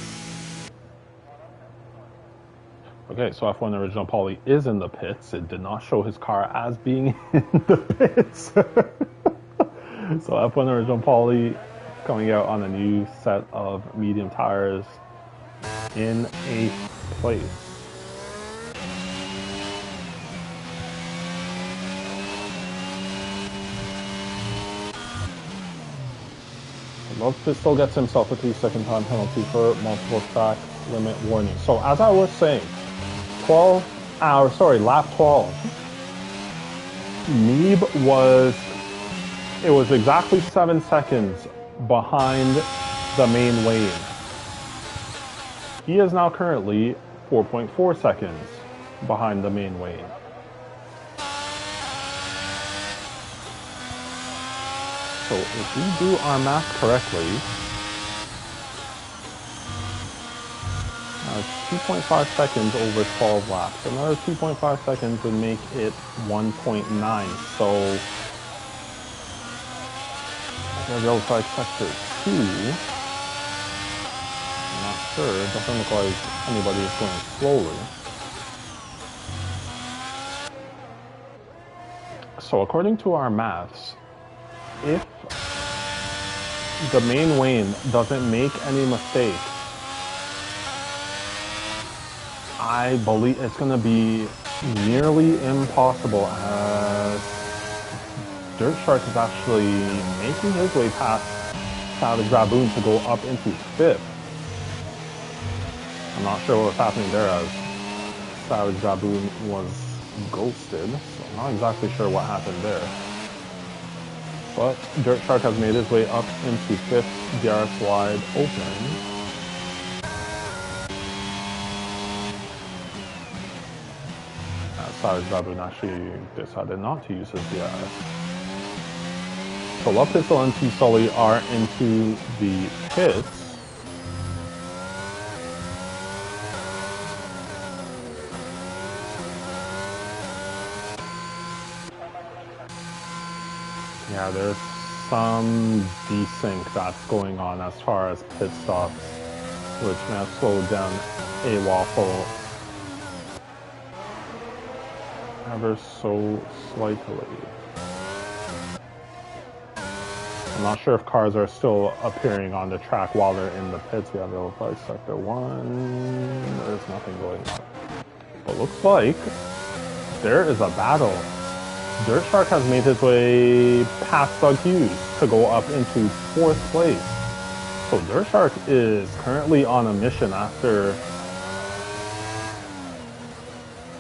Speaker 1: Okay, so F1 original poly is in the pits. It did not show his car as being in the pits. So F1 original poly coming out on a new set of medium tires in 8th place. Love Pistol gets himself a 3-second time penalty for multiple track limit warning. So as I was saying, lap 12, Neeb was exactly 7 seconds behind the main lane. He is now currently 4.4 seconds behind the main lane. So if we do our math correctly, it's 2.5 seconds over 12 laps. Another 2.5 seconds would make it 1.9. So we'll go for sector 2. I'm not sure. It doesn't look like anybody is going slowly. So according to our maths, if the main lane doesn't make any mistakes, I believe it's going to be nearly impossible as Dirt Shark is actually making his way past Savage Baboon to go up into 5th. I'm not sure what's happening there as Savage Baboon was ghosted, so I'm not exactly sure what happened there. But Dirt Shark has made his way up into 5th, DRS wide open. Savage Baboon actually decided not to use his DRS. So Love Pistol and T Sully are into the pits. Yeah, there's some desync that's going on as far as pit stops, which may have slowed down a waffle ever so slightly. I'm not sure if cars are still appearing on the track while they're in the pits. We have the flag sector 1. There's nothing going on. But looks like there is a battle. Dirt Shark has made his way past Doug Hughes to go up into 4th place. So Dirt Shark is currently on a mission after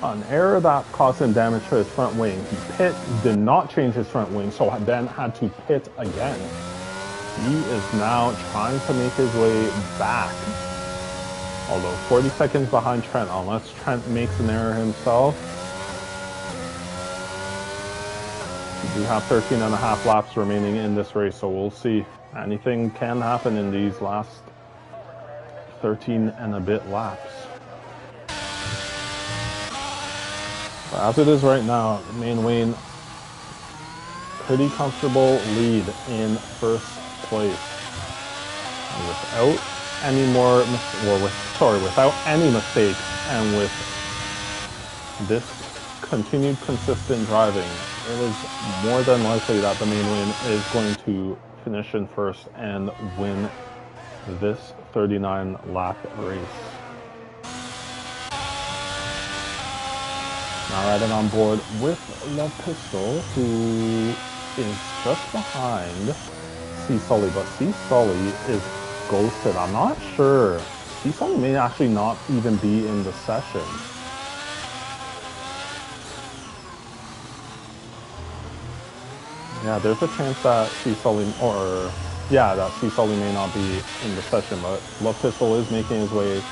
Speaker 1: an error that caused him damage to his front wing. He did not change his front wing, so then had to pit again. He is now trying to make his way back. Although 40 seconds behind Trent, unless Trent makes an error himself. We do have 13 and a half laps remaining in this race, so we'll see. Anything can happen in these last 13 and a bit laps. But as it is right now, Main Wayne, pretty comfortable lead in 1st place. And without any mistakes, and with this continued consistent driving, it is more than likely that the Main Wayne is going to finish in 1st and win this 39 lap race. Now riding on board with Love Pistol, who is just behind C Sully, but C Sully is ghosted. I'm not sure. C Sully may actually not even be in the session. Yeah, there's a chance that C Sully may not be in the session, but Love Pistol is making his way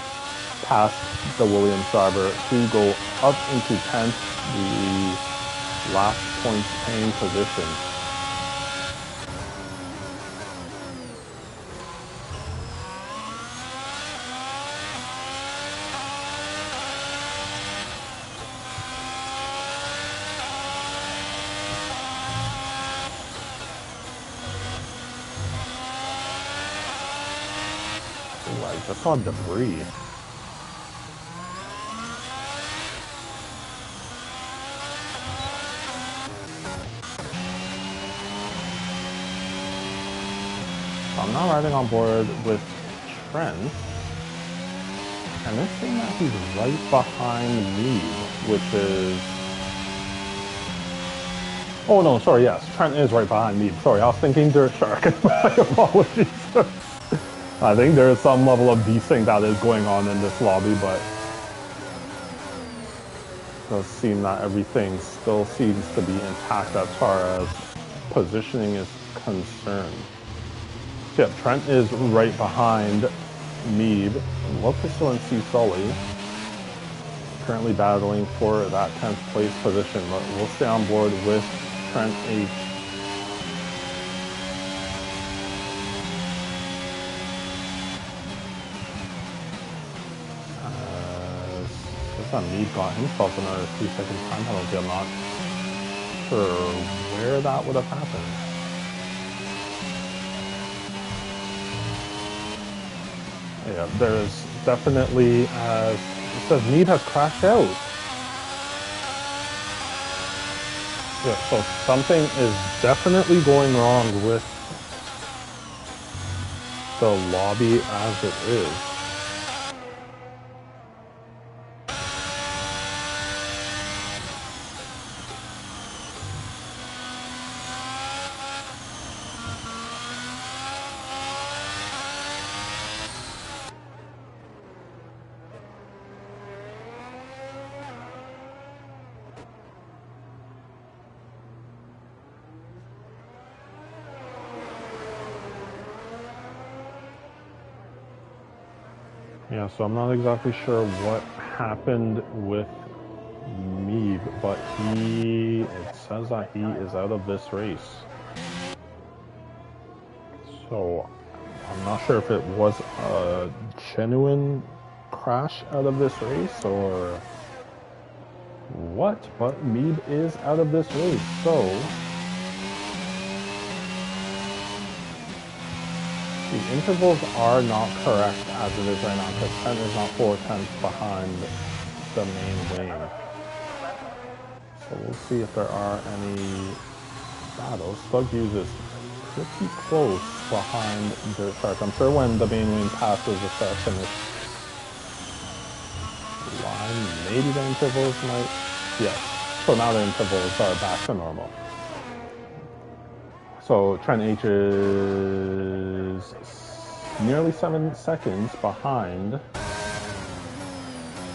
Speaker 1: past the Williams driver to go up into 10th, the last points paying position. I just saw debris. I'm not riding on board with Trent. And it's saying that he's right behind me, which is... Oh no, sorry, yes, Trent is right behind me. Sorry, I was thinking Dirt Shark. My apologies. I think there is some level of desync that is going on in this lobby, but it does seem that everything still seems to be intact as far as positioning is concerned. So yeah, Trent is right behind Mead, Lopisto and C. Sully. Currently battling for that 10th place position, but we'll stay on board with Trent H. Mead got himself another 3-second time penalty. I'm not sure where that would have happened. Yeah, there's definitely, as it says, Mead has crashed out. Yeah, so something is definitely going wrong with the lobby as it is. Yeah, so I'm not exactly sure what happened with Mead, but it says that he is out of this race. So I'm not sure if it was a genuine crash out of this race or what, but Mead is out of this race, so the intervals are not correct as it is right now, because 10 is not 4/10 behind the main lane. So we'll see if there are any battles. Slug Hughes is pretty close behind Dirt Shark. I'm sure when the main lane passes the start finish line, maybe the intervals might... Yes. So now the intervals are back to normal. So Trent H is nearly 7 seconds behind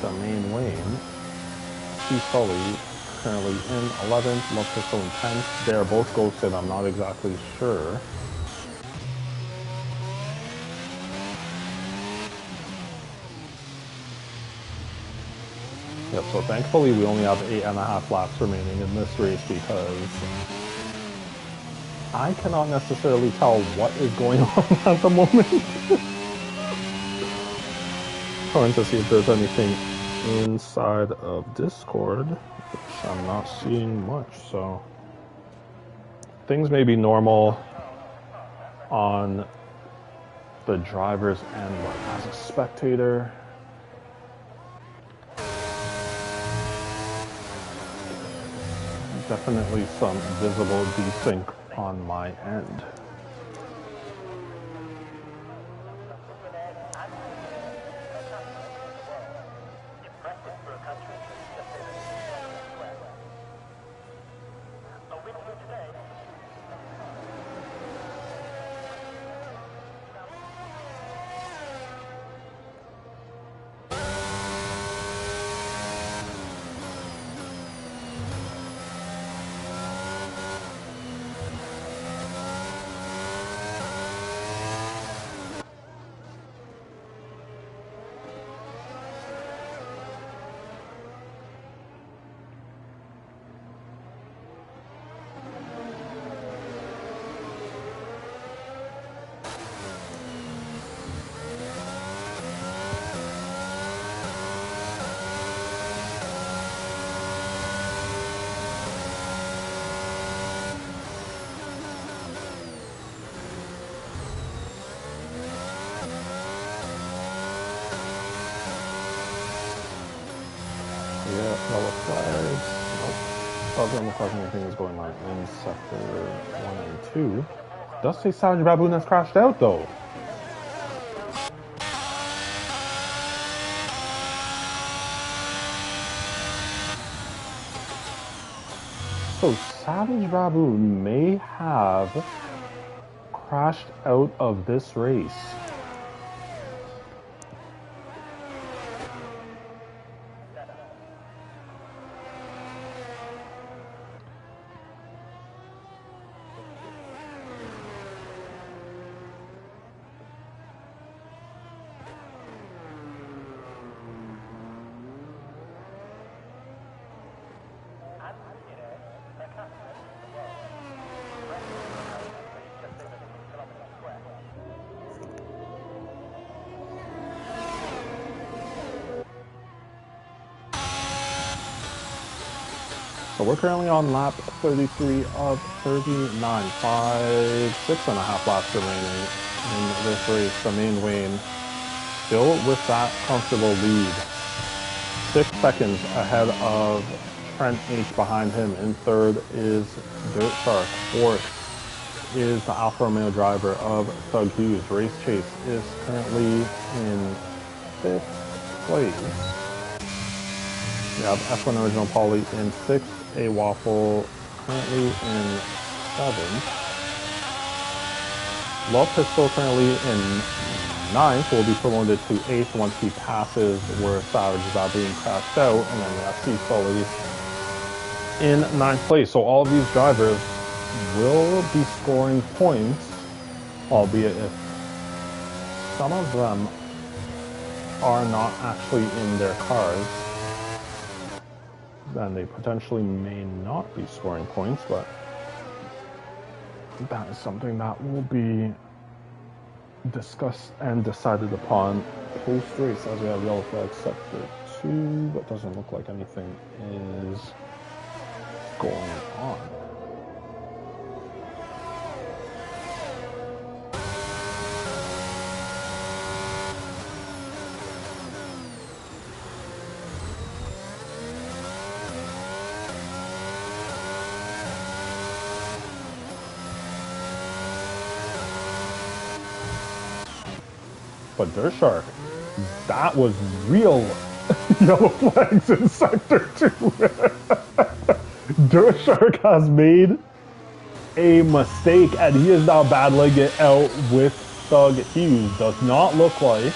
Speaker 1: the main lane. C. Sully currently in 11th, Lopisto in 10th. They are both ghosted, I'm not exactly sure. Yep, so thankfully we only have 8.5 laps remaining in this race, because I cannot necessarily tell what is going on at the moment. Trying to see if there's anything inside of Discord, which I'm not seeing much, so things may be normal on the driver's end, but as a spectator, definitely some visible desync on my end. Doesn't look like anything is going on in sector 1 and 2. Does say Savage Baboon has crashed out though. So Savage Baboon may have crashed out of this race. So we're currently on lap 33 of 39, 6.5 laps remaining in this race. The main Wayne still with that comfortable lead. 6 seconds ahead of Trent H behind him. In third is Dirt Shark. Fourth is the Alfa Romeo driver of Thug Hughes. Race Chase is currently in 5th place. We have F1 Original Polly in 6th, A Waffle currently in 7th. Love Pistol currently in 9th, will be promoted to 8th once he passes where Savage Baboon crashed out, and then we have C Sully in 9th place. So all of these drivers will be scoring points, albeit if some of them are not actually in their cars, then they potentially may not be scoring points, but that is something that will be discussed and decided upon post-race, as we have yellow flag sector 2, but doesn't look like anything is going on. But Dirt Shark, that was real yellow flags in sector 2. Dirt Shark has made a mistake and he is now battling it out with Thug Hughes. Does not look like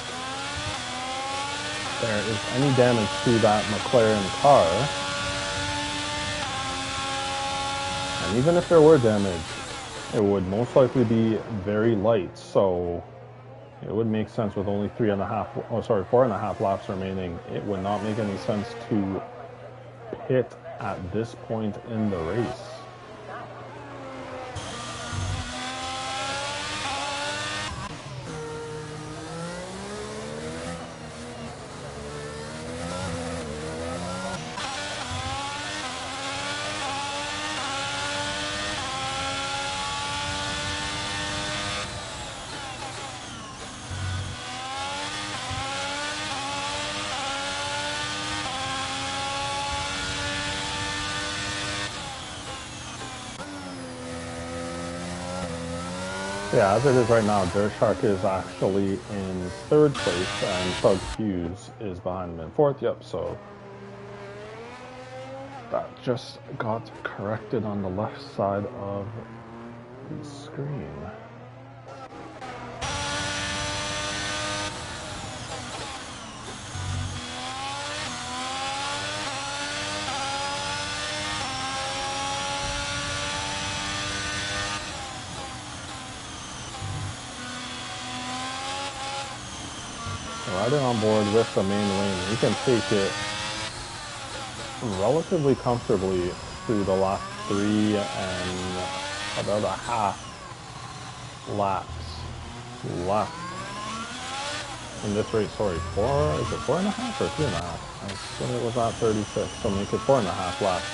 Speaker 1: there is any damage to that McLaren car. And even if there were damage, it would most likely be very light. So it would make sense with only 4.5 laps remaining. It would not make any sense to pit at this point in the race. Yeah, as it is right now, Dirt Shark is actually in 3rd place and Thug Hughes is behind him in 4th. Yep, so that just got corrected on the left side of the screen. Riding on board with the main lane, you can take it relatively comfortably through the last 3 and about a half laps left in this race. Sorry, is it 4.5 or 3.5? I assume it was at 36, so make it 4.5 laps.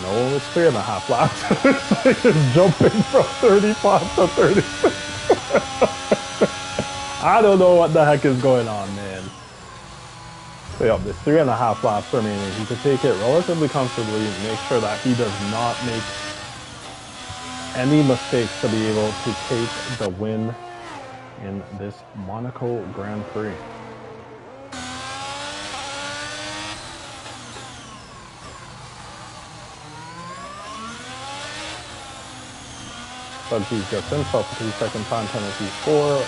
Speaker 1: No, it's 3.5 laps. It's jumping from 35 to 36. I don't know what the heck is going on, man. So yeah, there's 3.5 laps remaining. He could take it relatively comfortably, make sure that he does not make any mistakes to be able to take the win in this Monaco Grand Prix. But he gets himself a 3-second time penalty for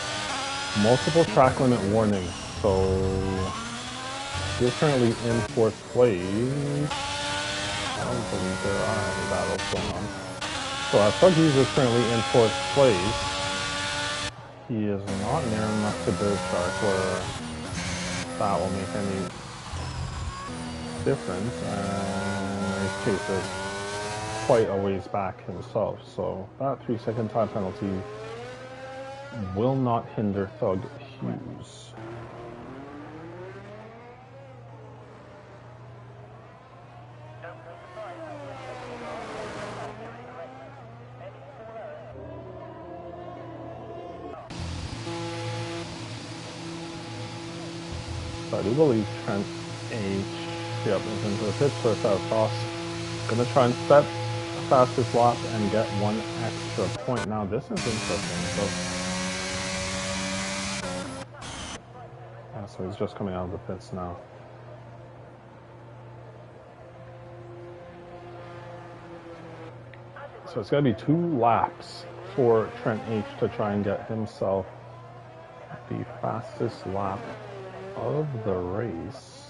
Speaker 1: multiple track limit warnings. So he's currently in 4th place. I don't believe there are any battles going on. So as Huggies is currently in 4th place, he is not near enough to Dirt Shark where that will make any difference. And Race Chase is quite a ways back himself. So that 3-second time penalty will not hinder Thug Hughes. So I do believe Trent H. Yep, is into the pits for a set of toss. Gonna try and set the fastest lap and get 1 extra point. Now this is interesting. So he's just coming out of the pits now. So it's gonna be 2 laps for Trent H to try and get himself the fastest lap of the race.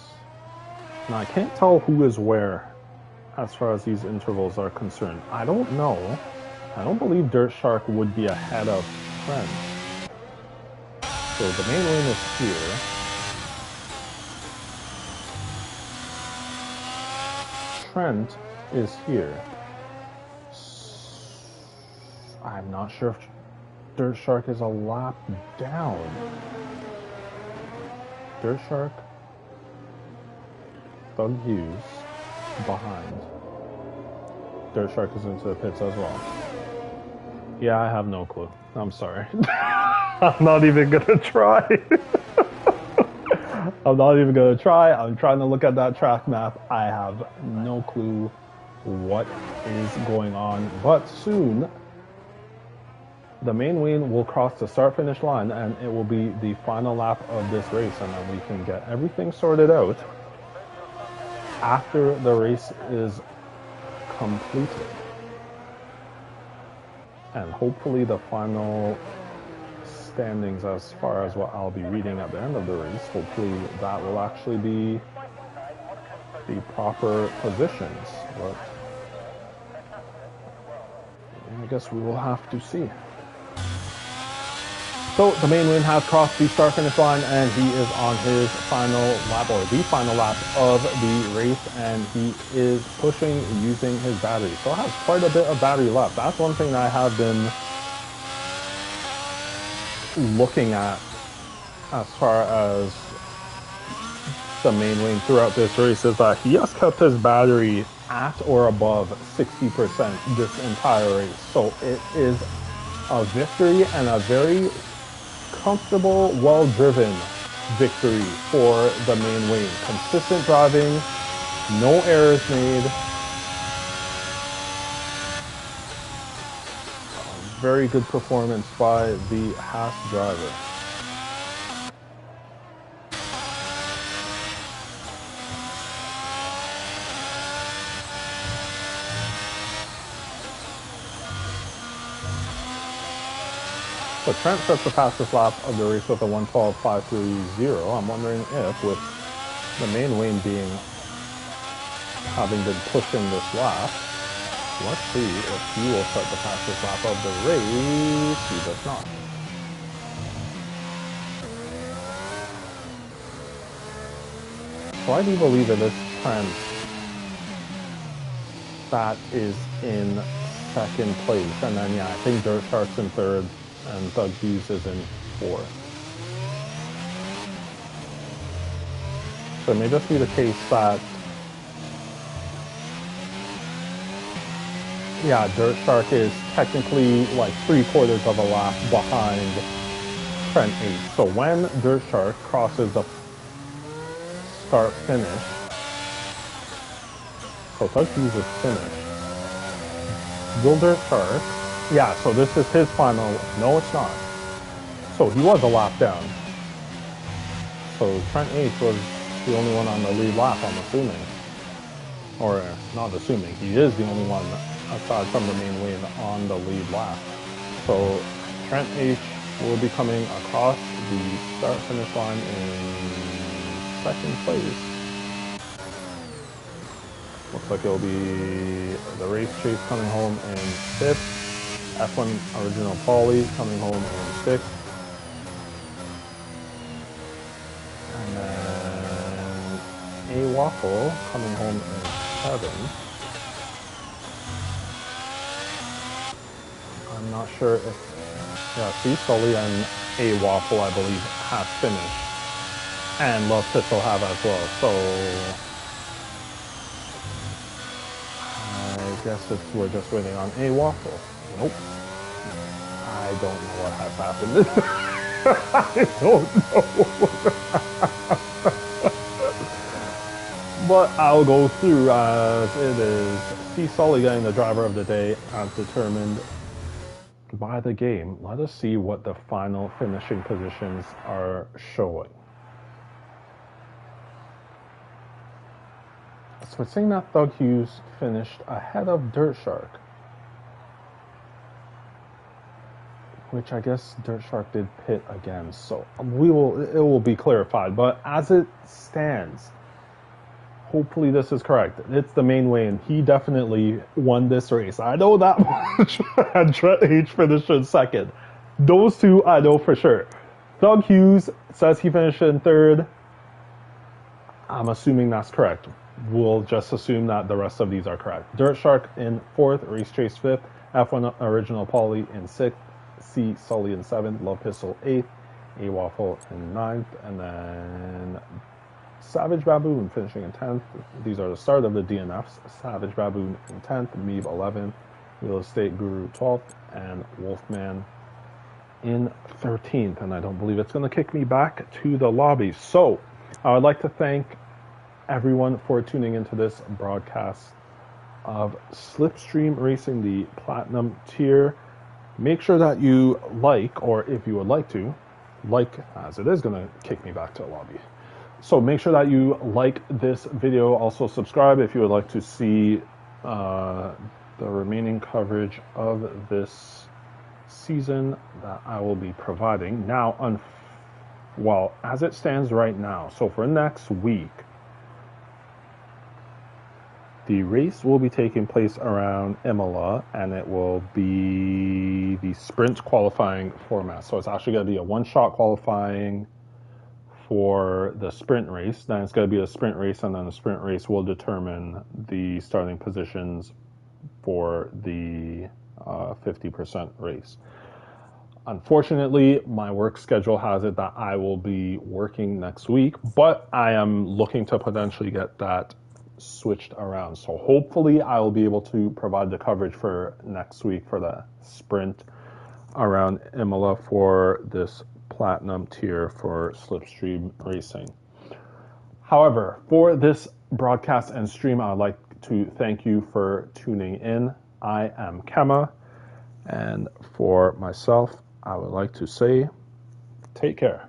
Speaker 1: Now I can't tell who is where as far as these intervals are concerned. I don't know. I don't believe Dirt Shark would be ahead of Trent. So the main lane is here. Trent is here. I'm not sure if Dirt Shark is a lap down. Dirt Shark, Thug Hughes behind. Dirt Shark is into the pits as well. Yeah, I have no clue. I'm sorry. I'm not even gonna try. I'm not even gonna try. I'm trying to look at that track map. I have no clue what is going on. But soon, the main lane will cross the start-finish line, and it will be the final lap of this race, and then we can get everything sorted out after the race is completed. And hopefully the final standings as far as what I'll be reading at the end of the race, hopefully that will actually be the proper positions. But I guess we will have to see. So the main lane has crossed the start-finish line, and he is on his final lap, or the final lap of the race, and he is pushing using his battery. So it has quite a bit of battery left. That's one thing that I have been looking at as far as the main lane throughout this race, is that he has kept his battery at or above 60% this entire race. So it is a victory, and a very comfortable, well-driven victory for the main lane. Consistent driving, no errors made. Very good performance by the Haas driver. So Trent sets the fastest lap of the race with a 1:12.530. I'm wondering if, with the main lane having been pushing this lap, let's see if he will set the fastest lap of the race. He does not. So I do believe it is Trent that is in second place, and then yeah, I think Dirt Shark's in third, and Thug Hughes is in fourth. So it may just be the case that, yeah, Dirt Shark is technically like 3/4 of a lap behind Trent H. So when Dirt Shark crosses the start finish. So Doug Hughes is finished. Wilder Shark. Yeah, so this is his final. No, it's not. So he was a lap down. So Trent H was the only one on the lead lap, I'm assuming. Or not assuming, he is the only one aside from the main win on the lead lap. So Trent H will be coming across the start-finish line in second place. Looks like it'll be the race chase coming home in fifth. F1 Original Pauly coming home in sixth. And then A Waffle coming home in seventh. I'm not sure if, yeah, C Sully and A Waffle, I believe, have finished. And Love Pistol have as well. So I guess we're just waiting on A Waffle. Nope. I don't know what has happened. I don't know. But I'll go through as it is C Sully getting the driver of the day as determined by the game. Let us see what the final finishing positions are showing. So it's saying that Doug Hughes finished ahead of Dirt Shark, which I guess Dirt Shark did pit again. So it will be clarified. But as it stands, hopefully this is correct. It's the main way, and he definitely won this race. I know that much. And Trent H finished in second. Those two I know for sure. Doug Hughes says he finished in third. I'm assuming that's correct. We'll just assume that the rest of these are correct. Dirt Shark in fourth, Race Chase fifth, F1 Original Pauly in sixth, C Sully in seventh, Love Pistol eighth, A Waffle in ninth, and then Savage Baboon finishing in 10th. These are the start of the DNFs. Savage Baboon in 10th, Meeb 11th, Real Estate Guru 12th, and Wolfman in 13th. And I don't believe it's going to kick me back to the lobby. So I would like to thank everyone for tuning into this broadcast of Slipstream Racing, the Platinum tier. Make sure that you like, or if you would like to, as it is going to kick me back to the lobby. So make sure that you like this video. Also subscribe if you would like to see the remaining coverage of this season that I will be providing. Now, well, as it stands right now, so for next week, the race will be taking place around Imola, and it will be the sprint qualifying format. So it's actually going to be a one-shot qualifying for the sprint race. Then it's going to be a sprint race, and then the sprint race will determine the starting positions for the 50% race. Unfortunately, my work schedule has it that I will be working next week, but I am looking to potentially get that switched around. So hopefully I will be able to provide the coverage for next week for the sprint around Imola for this Platinum tier for Slipstream Racing. However, for this broadcast and stream, I would like to thank you for tuning in. I am Kema, and for myself, I would like to say, take care.